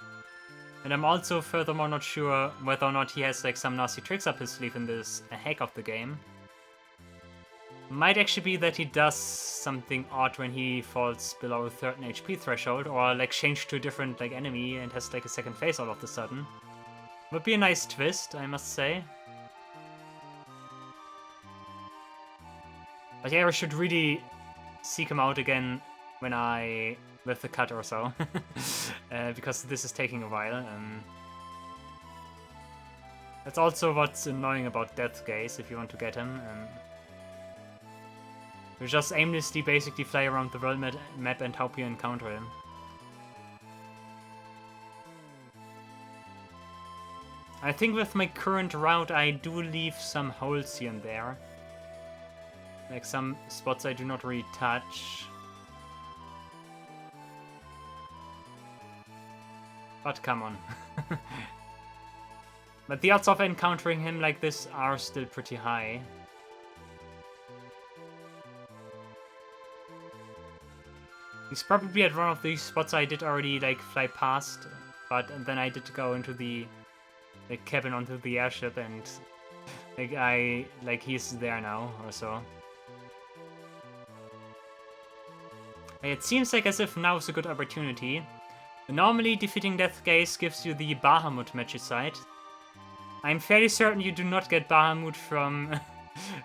And I'm also furthermore not sure whether or not he has like some nasty tricks up his sleeve in this hack of the game. Might actually be that he does something odd when he falls below a certain HP threshold, or like change to a different like enemy and has like a second phase all of a sudden. Would be a nice twist, I must say. But yeah, I should really seek him out again when with the cut or so, because this is taking a while. That's also what's annoying about Deathgaze if you want to get him. You just aimlessly basically fly around the world map and hope you encounter him. I think with my current route I do leave some holes here and there. Like some spots I do not really touch. But come on. But the odds of encountering him like this are still pretty high. He's probably at one of these spots I did already like fly past, but then I did go into the cabin onto the airship, and he's there now or so. It seems like as if now is a good opportunity. Normally defeating Deathgaze gives you the Bahamut Magicite. I'm fairly certain you do not get Bahamut from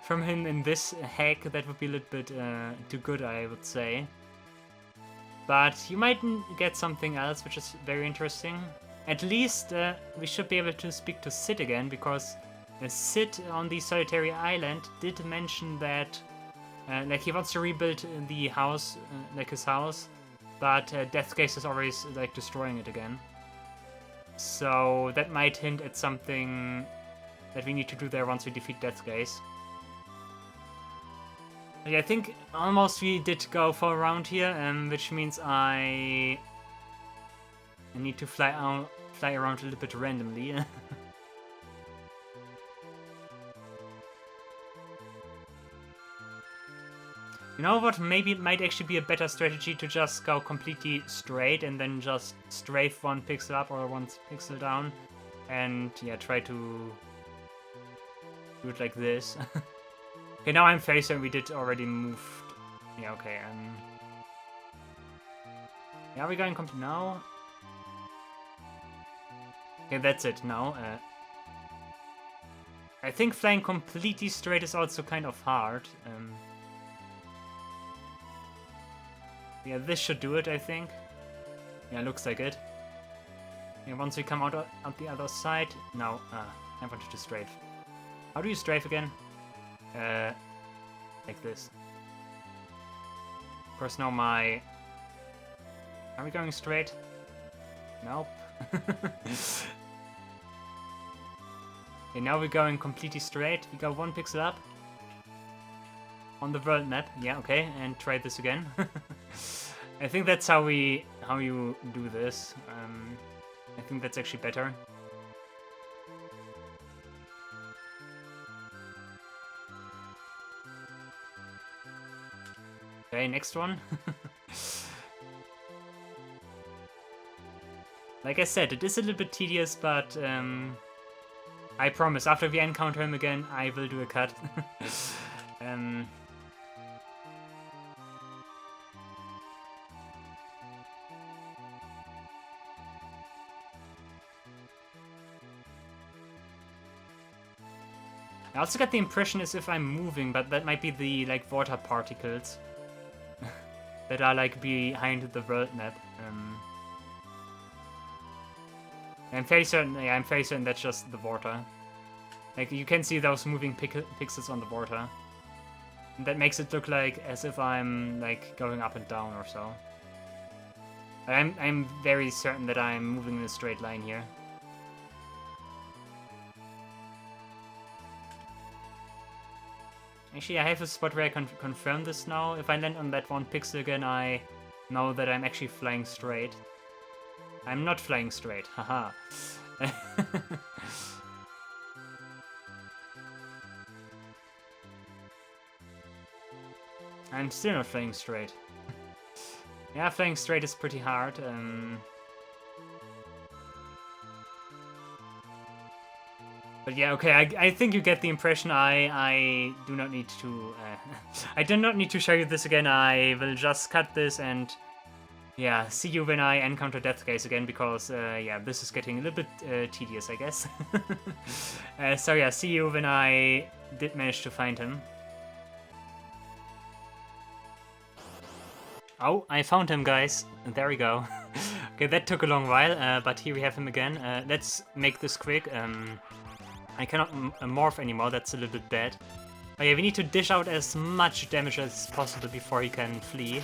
from him in this hack. That would be a little bit too good, I would say. But you might get something else, which is very interesting. At least we should be able to speak to Sid again, because Sid on the Solitary Island did mention that like he wants to rebuild the house, like his house, but Deathgaze is always like destroying it again. So that might hint at something that we need to do there once we defeat Deathgaze. Yeah, I think almost we did go for a round here, which means I need to fly around a little bit randomly. You know what? Maybe it might actually be a better strategy to just go completely straight and then just strafe 1 pixel up or 1 pixel down, and yeah, try to do it like this. Okay, now I'm fairly certain we did already move. Yeah, okay. Yeah, are we going complete now? Okay, that's it now. I think flying completely straight is also kind of hard. Yeah, this should do it, I think. Yeah, looks like it. Yeah, once we come out the other side. Now, I wanted to strafe. How do you strafe again? Like this. Of course, now my... Are we going straight? Nope. Okay, now we're going completely straight. We go 1 pixel up. On the world map. Yeah, okay, and try this again. I think that's how you do this. I think that's actually better. Okay, next one. Like I said, it is a little bit tedious, but I promise, after we encounter him again, I will do a cut. I also get the impression as if I'm moving, but that might be the like water particles that are like behind the world map. I'm fairly certain. Yeah, I'm fairly certain that's just the water. Like you can see those moving pixels on the water. And that makes it look like as if I'm like going up and down or so. But I'm very certain that I'm moving in a straight line here. Actually, I have a spot where I can confirm this now. If I land on that 1 pixel again, I know that I'm actually flying straight. I'm not flying straight, haha. I'm still not flying straight. Yeah, flying straight is pretty hard. But yeah, okay, I think you get the impression. I do not need to... I do not need to show you this again. I will just cut this and... Yeah, see you when I encounter Deathgaze again, because, yeah, this is getting a little bit tedious, I guess. So yeah, see you when I did manage to find him. Oh, I found him, guys. There we go. Okay, that took a long while, but here we have him again. Let's make this quick. I cannot morph anymore, that's a little bit bad. But yeah, we need to dish out as much damage as possible before he can flee.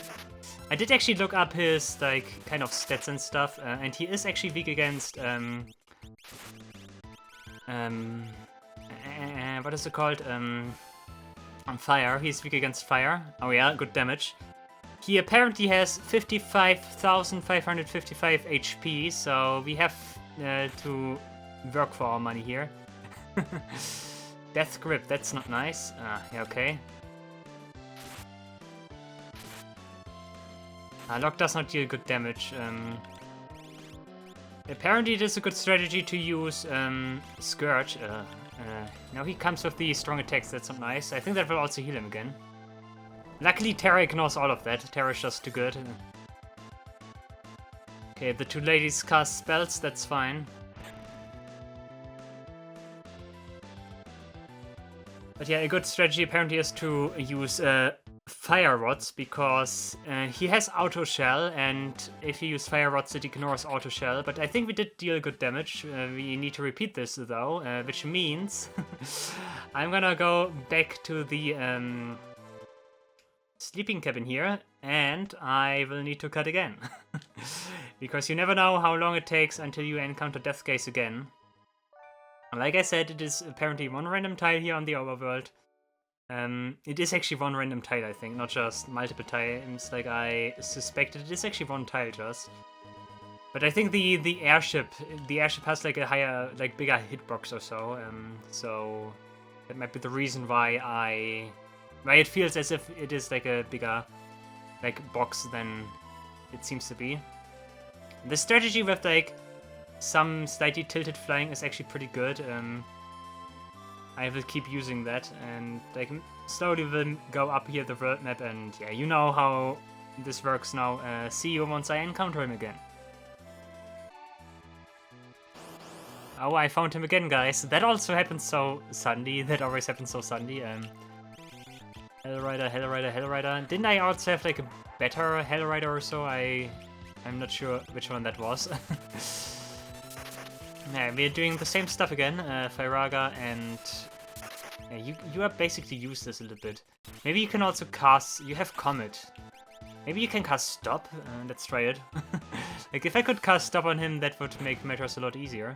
I did actually look up his, like, kind of stats and stuff, and he is actually weak against, what is it called? On fire. He's weak against fire. Oh yeah, good damage. He apparently has 55,555 HP, so we have to work for our money here. Death Grip, that's not nice. Yeah, okay. Lock does not deal good damage. Apparently it is a good strategy to use Scourge. Now he comes with the strong attacks, that's not nice. I think that will also heal him again. Luckily Terra ignores all of that. Terra is just too good. Okay, the two ladies cast spells, that's fine. But yeah, a good strategy apparently is to use Fire Rods, because he has Auto Shell, and if you use Fire Rods it ignores Auto Shell, but I think we did deal good damage. We need to repeat this though, which means I'm gonna go back to the sleeping cabin here, and I will need to cut again. Because you never know how long it takes until you encounter Deathgaze again. Like I said, it is apparently one random tile here on the overworld. It is actually one random tile, I think, not just multiple tiles like I suspected. It is actually one tile just. But I think the airship has like a higher, like bigger hitbox or so. So that might be the reason why it feels as if it is like a bigger like box than it seems to be. The strategy with like some slightly tilted flying is actually pretty good. I will keep using that, and like slowly will go up here the world map, and yeah, you know how this works now. See you once I encounter him again. Oh, I found him again, guys. That also happens so suddenly. That always happens so suddenly. Hellrider. Didn't I also have like a better Hellrider or so? I'm not sure which one that was. Yeah, we're doing the same stuff again, Fairaga, and yeah, you are basically useless a little bit. Maybe you can also cast, you have Comet. Maybe you can cast Stop, let's try it. Like, if I could cast Stop on him, that would make matters a lot easier.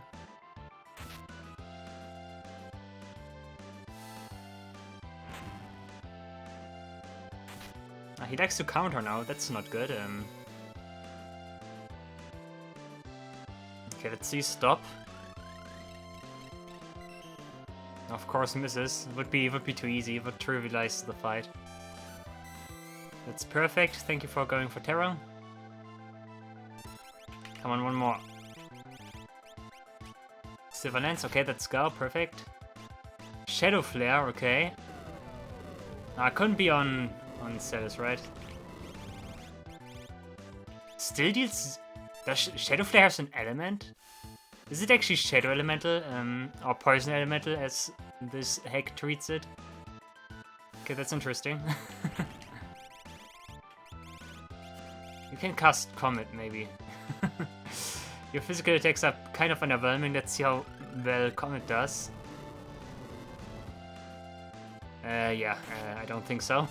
He likes to counter now, that's not good. Okay, let's see, Stop. Of course misses. Would be too easy, would trivialize the fight. That's perfect, thank you for going for Terra. Come on, one more. Silver Lance, okay, let's go, perfect. Shadow Flare, okay. I couldn't be on Celis, right? Still deals... Does Shadow Flare has an element? Is it actually Shadow Elemental, or Poison Elemental as this hack treats it? Okay, that's interesting. You can cast Comet, maybe. Your physical attacks are kind of underwhelming, let's see how well Comet does. Yeah, I don't think so.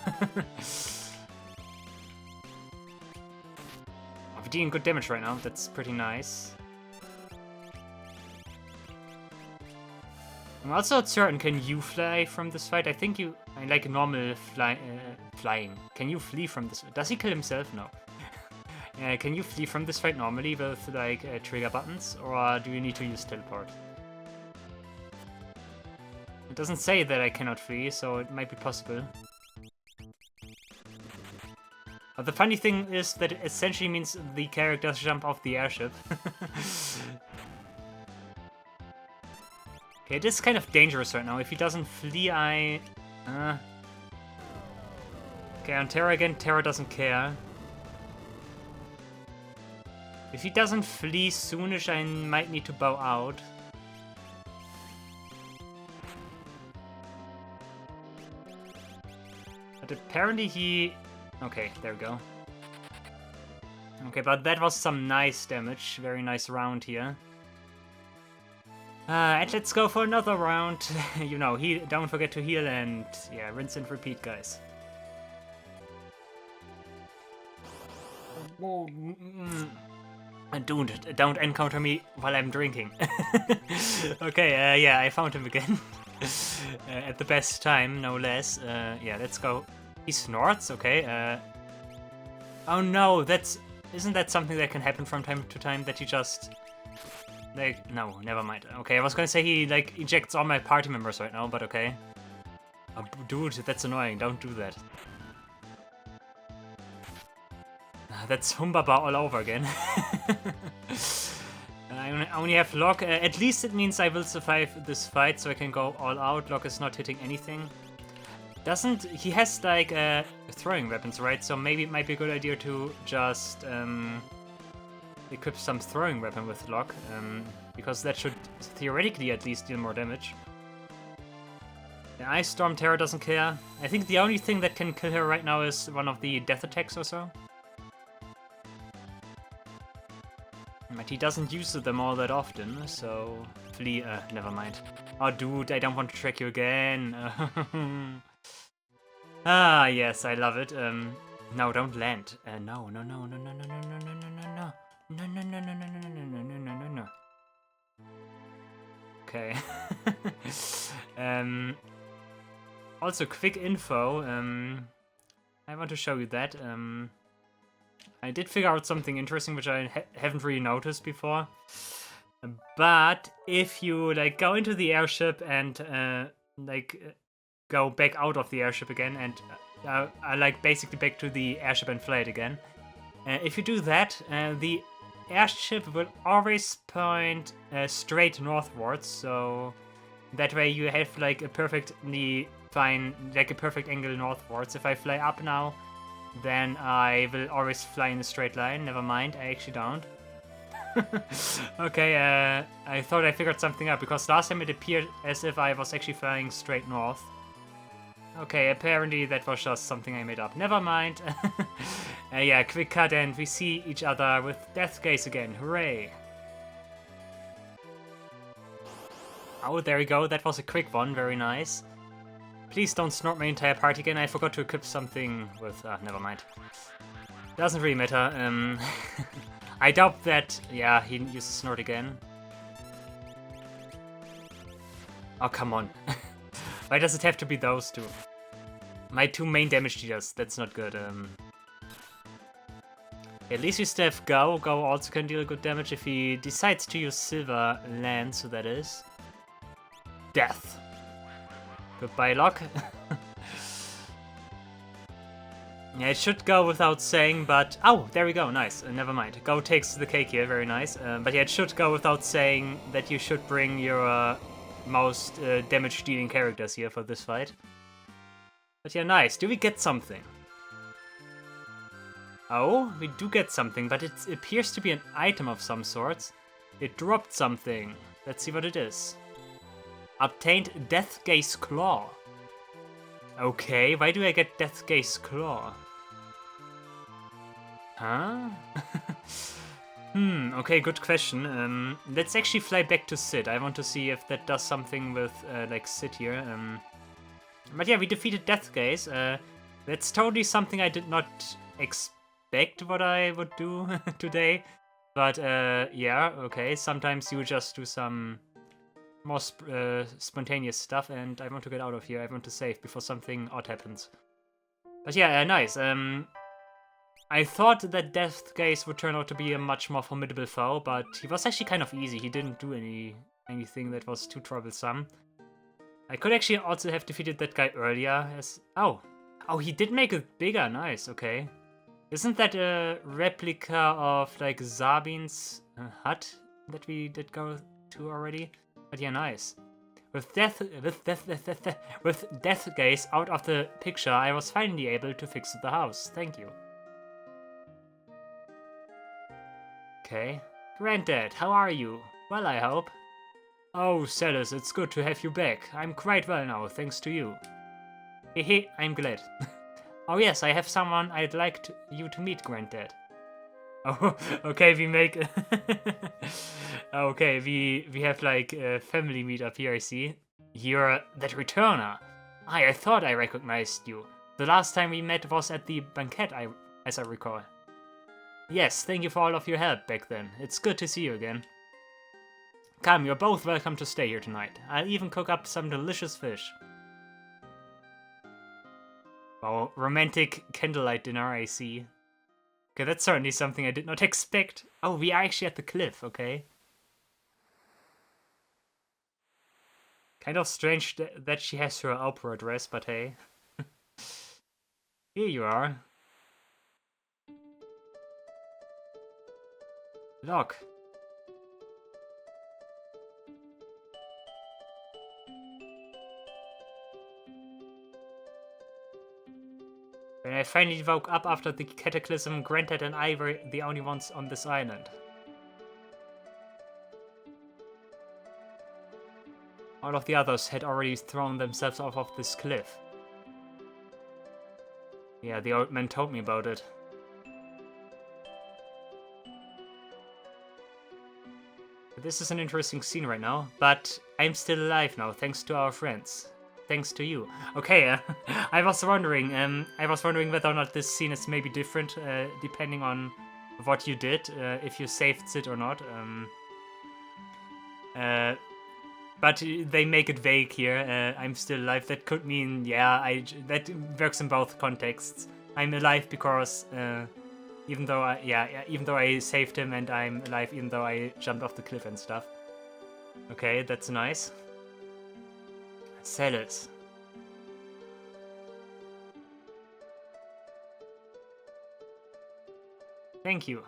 We're dealing good damage right now, that's pretty nice. I'm also not certain, can you fly from this fight? I think you, like normal flying. Can you flee from this? Does he kill himself? No. Can you flee from this fight normally with like trigger buttons, or do you need to use teleport? It doesn't say that I cannot flee, so it might be possible. But the funny thing is that it essentially means the characters jump off the airship. Okay, it is kind of dangerous right now. If he doesn't flee, Okay, on Terra again, Terra doesn't care. If he doesn't flee soonish, I might need to bow out. But apparently he... Okay, there we go. Okay, but that was some nice damage. Very nice round here. And let's go for another round. You know, don't forget to heal and yeah, rinse and repeat, guys. Don't encounter me while I'm drinking. Okay, yeah, I found him again. At the best time, no less. Yeah, let's go. He snorts, okay. Oh no, isn't that something that can happen from time to time, that he just... Like, no, never mind. Okay, I was gonna say he, like, ejects all my party members right now, but okay. Oh, dude, that's annoying, don't do that. That's Humbaba all over again. I only have Locke. At least it means I will survive this fight, so I can go all out. Locke is not hitting anything. He has, like, throwing weapons, right? So maybe it might be a good idea to just, equip some throwing weapon with Locke, because that should theoretically at least deal more damage. The Ice Storm Terror doesn't care. I think the only thing that can kill her right now is one of the death attacks or so. But he doesn't use them all that often, so... Flee, never mind. Oh dude, I don't want to track you again. Ah, yes, I love it. No, don't land. No, no, no, no, no, no, no, no, no, no, no, no. No, no, no, no, no, no, no, no, no, no, no, no. Okay. Also, quick info. I want to show you that. I did figure out something interesting which I haven't really noticed before. But if you like go into the airship and go back out of the airship again and like basically back to the airship and fly it again. If you do that, the airship will always point straight northwards, so that way you have like a perfectly fine, like a perfect angle northwards. If I fly up now, then I will always fly in a straight line. Never mind, I actually don't. Okay, I thought I figured something out, because last time it appeared as if I was actually flying straight north. Okay, apparently that was just something I made up. Never mind. Yeah, quick cut and we see each other with Deathgaze again. Hooray! Oh, there we go. That was a quick one. Very nice. Please don't snort my entire party again. I forgot to equip something with... never mind. Doesn't really matter. I doubt that... Yeah, he uses snort again. Oh, come on. Why does it have to be those two? My two main damage dealers. That's not good. At least we still have Go. Go also can deal good damage if he decides to use Silver Land, so that is... Death. Goodbye, luck. Yeah, it should go without saying, but... Oh, there we go, nice. Never mind. Go takes the cake here, very nice. But yeah, it should go without saying that you should bring your most damage-dealing characters here for this fight. But yeah, nice. Do we get something? Oh, we do get something, but it appears to be an item of some sorts. It dropped something. Let's see what it is. Obtained Deathgaze Claw. Okay, why do I get Deathgaze Claw? Huh? Okay, good question. Let's actually fly back to Sid. I want to see if that does something with, like, Sid here. But yeah, we defeated Deathgaze. That's totally something I did not expect what I would do today. But, yeah, okay. Sometimes you just do some more spontaneous stuff, and I want to get out of here. I want to save before something odd happens. But yeah, nice. I thought that Deathgaze would turn out to be a much more formidable foe, but he was actually kind of easy. He didn't do anything that was too troublesome. I could actually also have defeated that guy earlier. Oh, he did make it bigger. Nice, okay. Isn't that a replica of, like, Zabin's hut that we did go to already? But yeah, nice. With Deathgaze out of the picture, I was finally able to fix the house. Thank you. Okay. Granddad, how are you? Well, I hope. Oh, Celis, it's good to have you back. I'm quite well now, thanks to you. Hehe, I'm glad. Oh yes, I have someone I'd like you to meet, Granddad. Oh, okay, we make... Okay, we have, like, a family meetup here, I see. You're that returner. I thought I recognized you. The last time we met was at the banquet, as I recall. Yes, thank you for all of your help back then. It's good to see you again. Come, you're both welcome to stay here tonight. I'll even cook up some delicious fish. Oh, romantic candlelight dinner, I see. Okay, that's certainly something I did not expect. Oh, we are actually at the cliff, okay. Kind of strange that she has her opera dress, but hey. Here you are. Look. When I finally woke up after the cataclysm, Granddad and I were the only ones on this island. All of the others had already thrown themselves off of this cliff. Yeah, the old man told me about it. This is an interesting scene right now, but I'm still alive now, thanks to our friends. thanks to you. Okay, I was wondering whether or not this scene is maybe different depending on what you did, if you saved Sid or not. But they make it vague here. I'm still alive. That could mean, yeah, that works in both contexts. I'm alive because even though I saved him, and I'm alive even though I jumped off the cliff and stuff. Okay, that's nice. Celis. Thank you,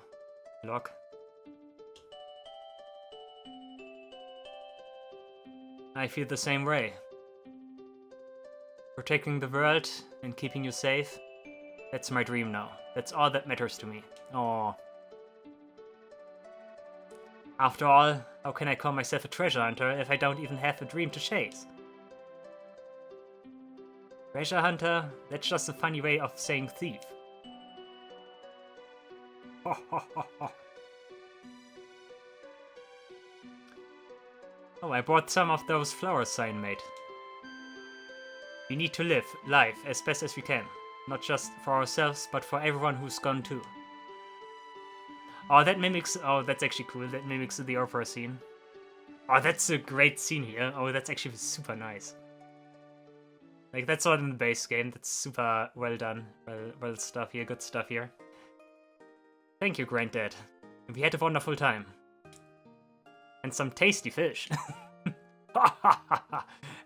Locke. I feel the same way. Protecting the world and keeping you safe, that's my dream now. That's all that matters to me. Oh. After all, how can I call myself a treasure hunter if I don't even have a dream to chase? Treasure hunter? That's just a funny way of saying thief. Oh, I bought some of those flowers Sign made. We need to live life as best as we can. Not just for ourselves, but for everyone who's gone too. Oh, that mimics... Oh, that's actually cool. That mimics the opera scene. Oh, that's a great scene here. Oh, that's actually super nice. Like, that's not in the base game. That's super well done. Well stuff here. Good stuff here. Thank you, Granddad. We had a wonderful time. And some tasty fish.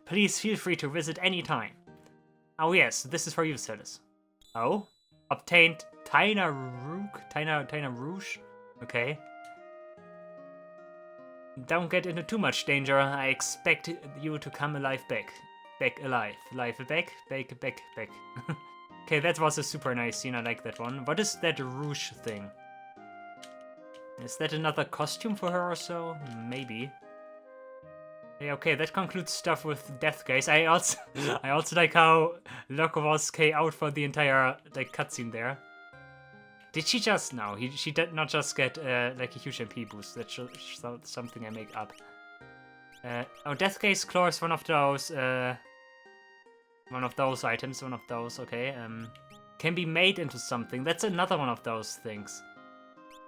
Please feel free to visit any time. Oh yes, this is for you, Celis. Oh? Obtained Taina Rouge? Okay. Don't get into too much danger. I expect you to come alive back. Back alive. Live back. Okay, that was a super nice scene. I like that one. What is that Rouge thing? Is that another costume for her or so? Maybe. Yeah, okay, that concludes stuff with Deathgaze. I also like how Locke was K out for the entire like cutscene there. Did she just no? She did not just get like a huge MP boost. That's something I make up. Oh, Deathgaze claw is one of those items. One of those. Okay. Can be made into something. That's another one of those things.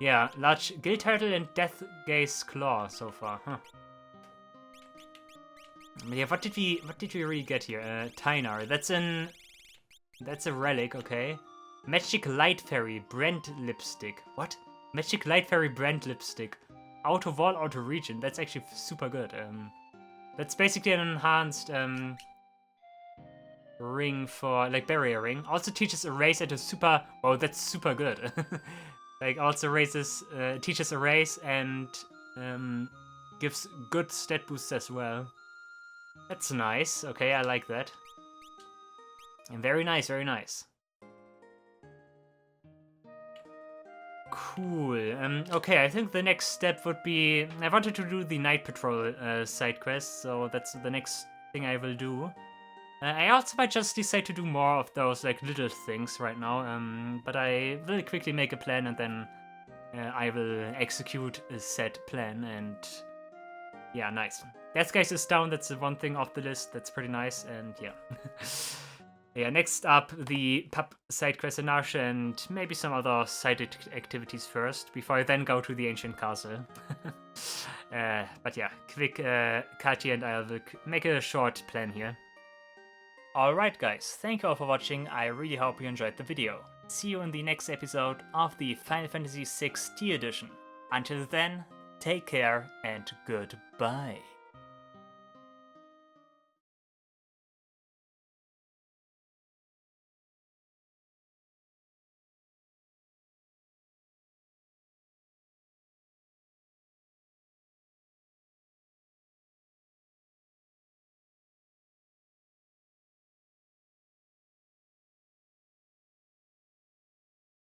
Yeah, large gill turtle and Deathgaze claw so far, huh? Yeah, what did we really get here? Tainar. That's a relic, okay. Magic Light Fairy Brand Lipstick. What? Magic Light Fairy Brand Lipstick. Auto wall, auto region. That's actually super good. That's basically an enhanced ring for like barrier ring. Also teaches erase at a super. Oh, that's super good. Like also teaches erase and gives good stat boosts as well. That's nice. Okay, I like that. And very nice, very nice. Cool. Okay, I think the next step would be... I wanted to do the Night Patrol side quest, so that's the next thing I will do. I also might just decide to do more of those like little things right now, but I will quickly make a plan and then I will execute a set plan and... Yeah, nice. Deathgaze is down, that's the one thing off the list, that's pretty nice, and yeah. Yeah, next up, the pub side quest in Narsha and maybe some other side activities first, before I then go to the ancient castle. But yeah, quick, Katia and I will make a short plan here. Alright guys, thank you all for watching, I really hope you enjoyed the video. See you in the next episode of the Final Fantasy VI T Edition. Until then, take care and goodbye.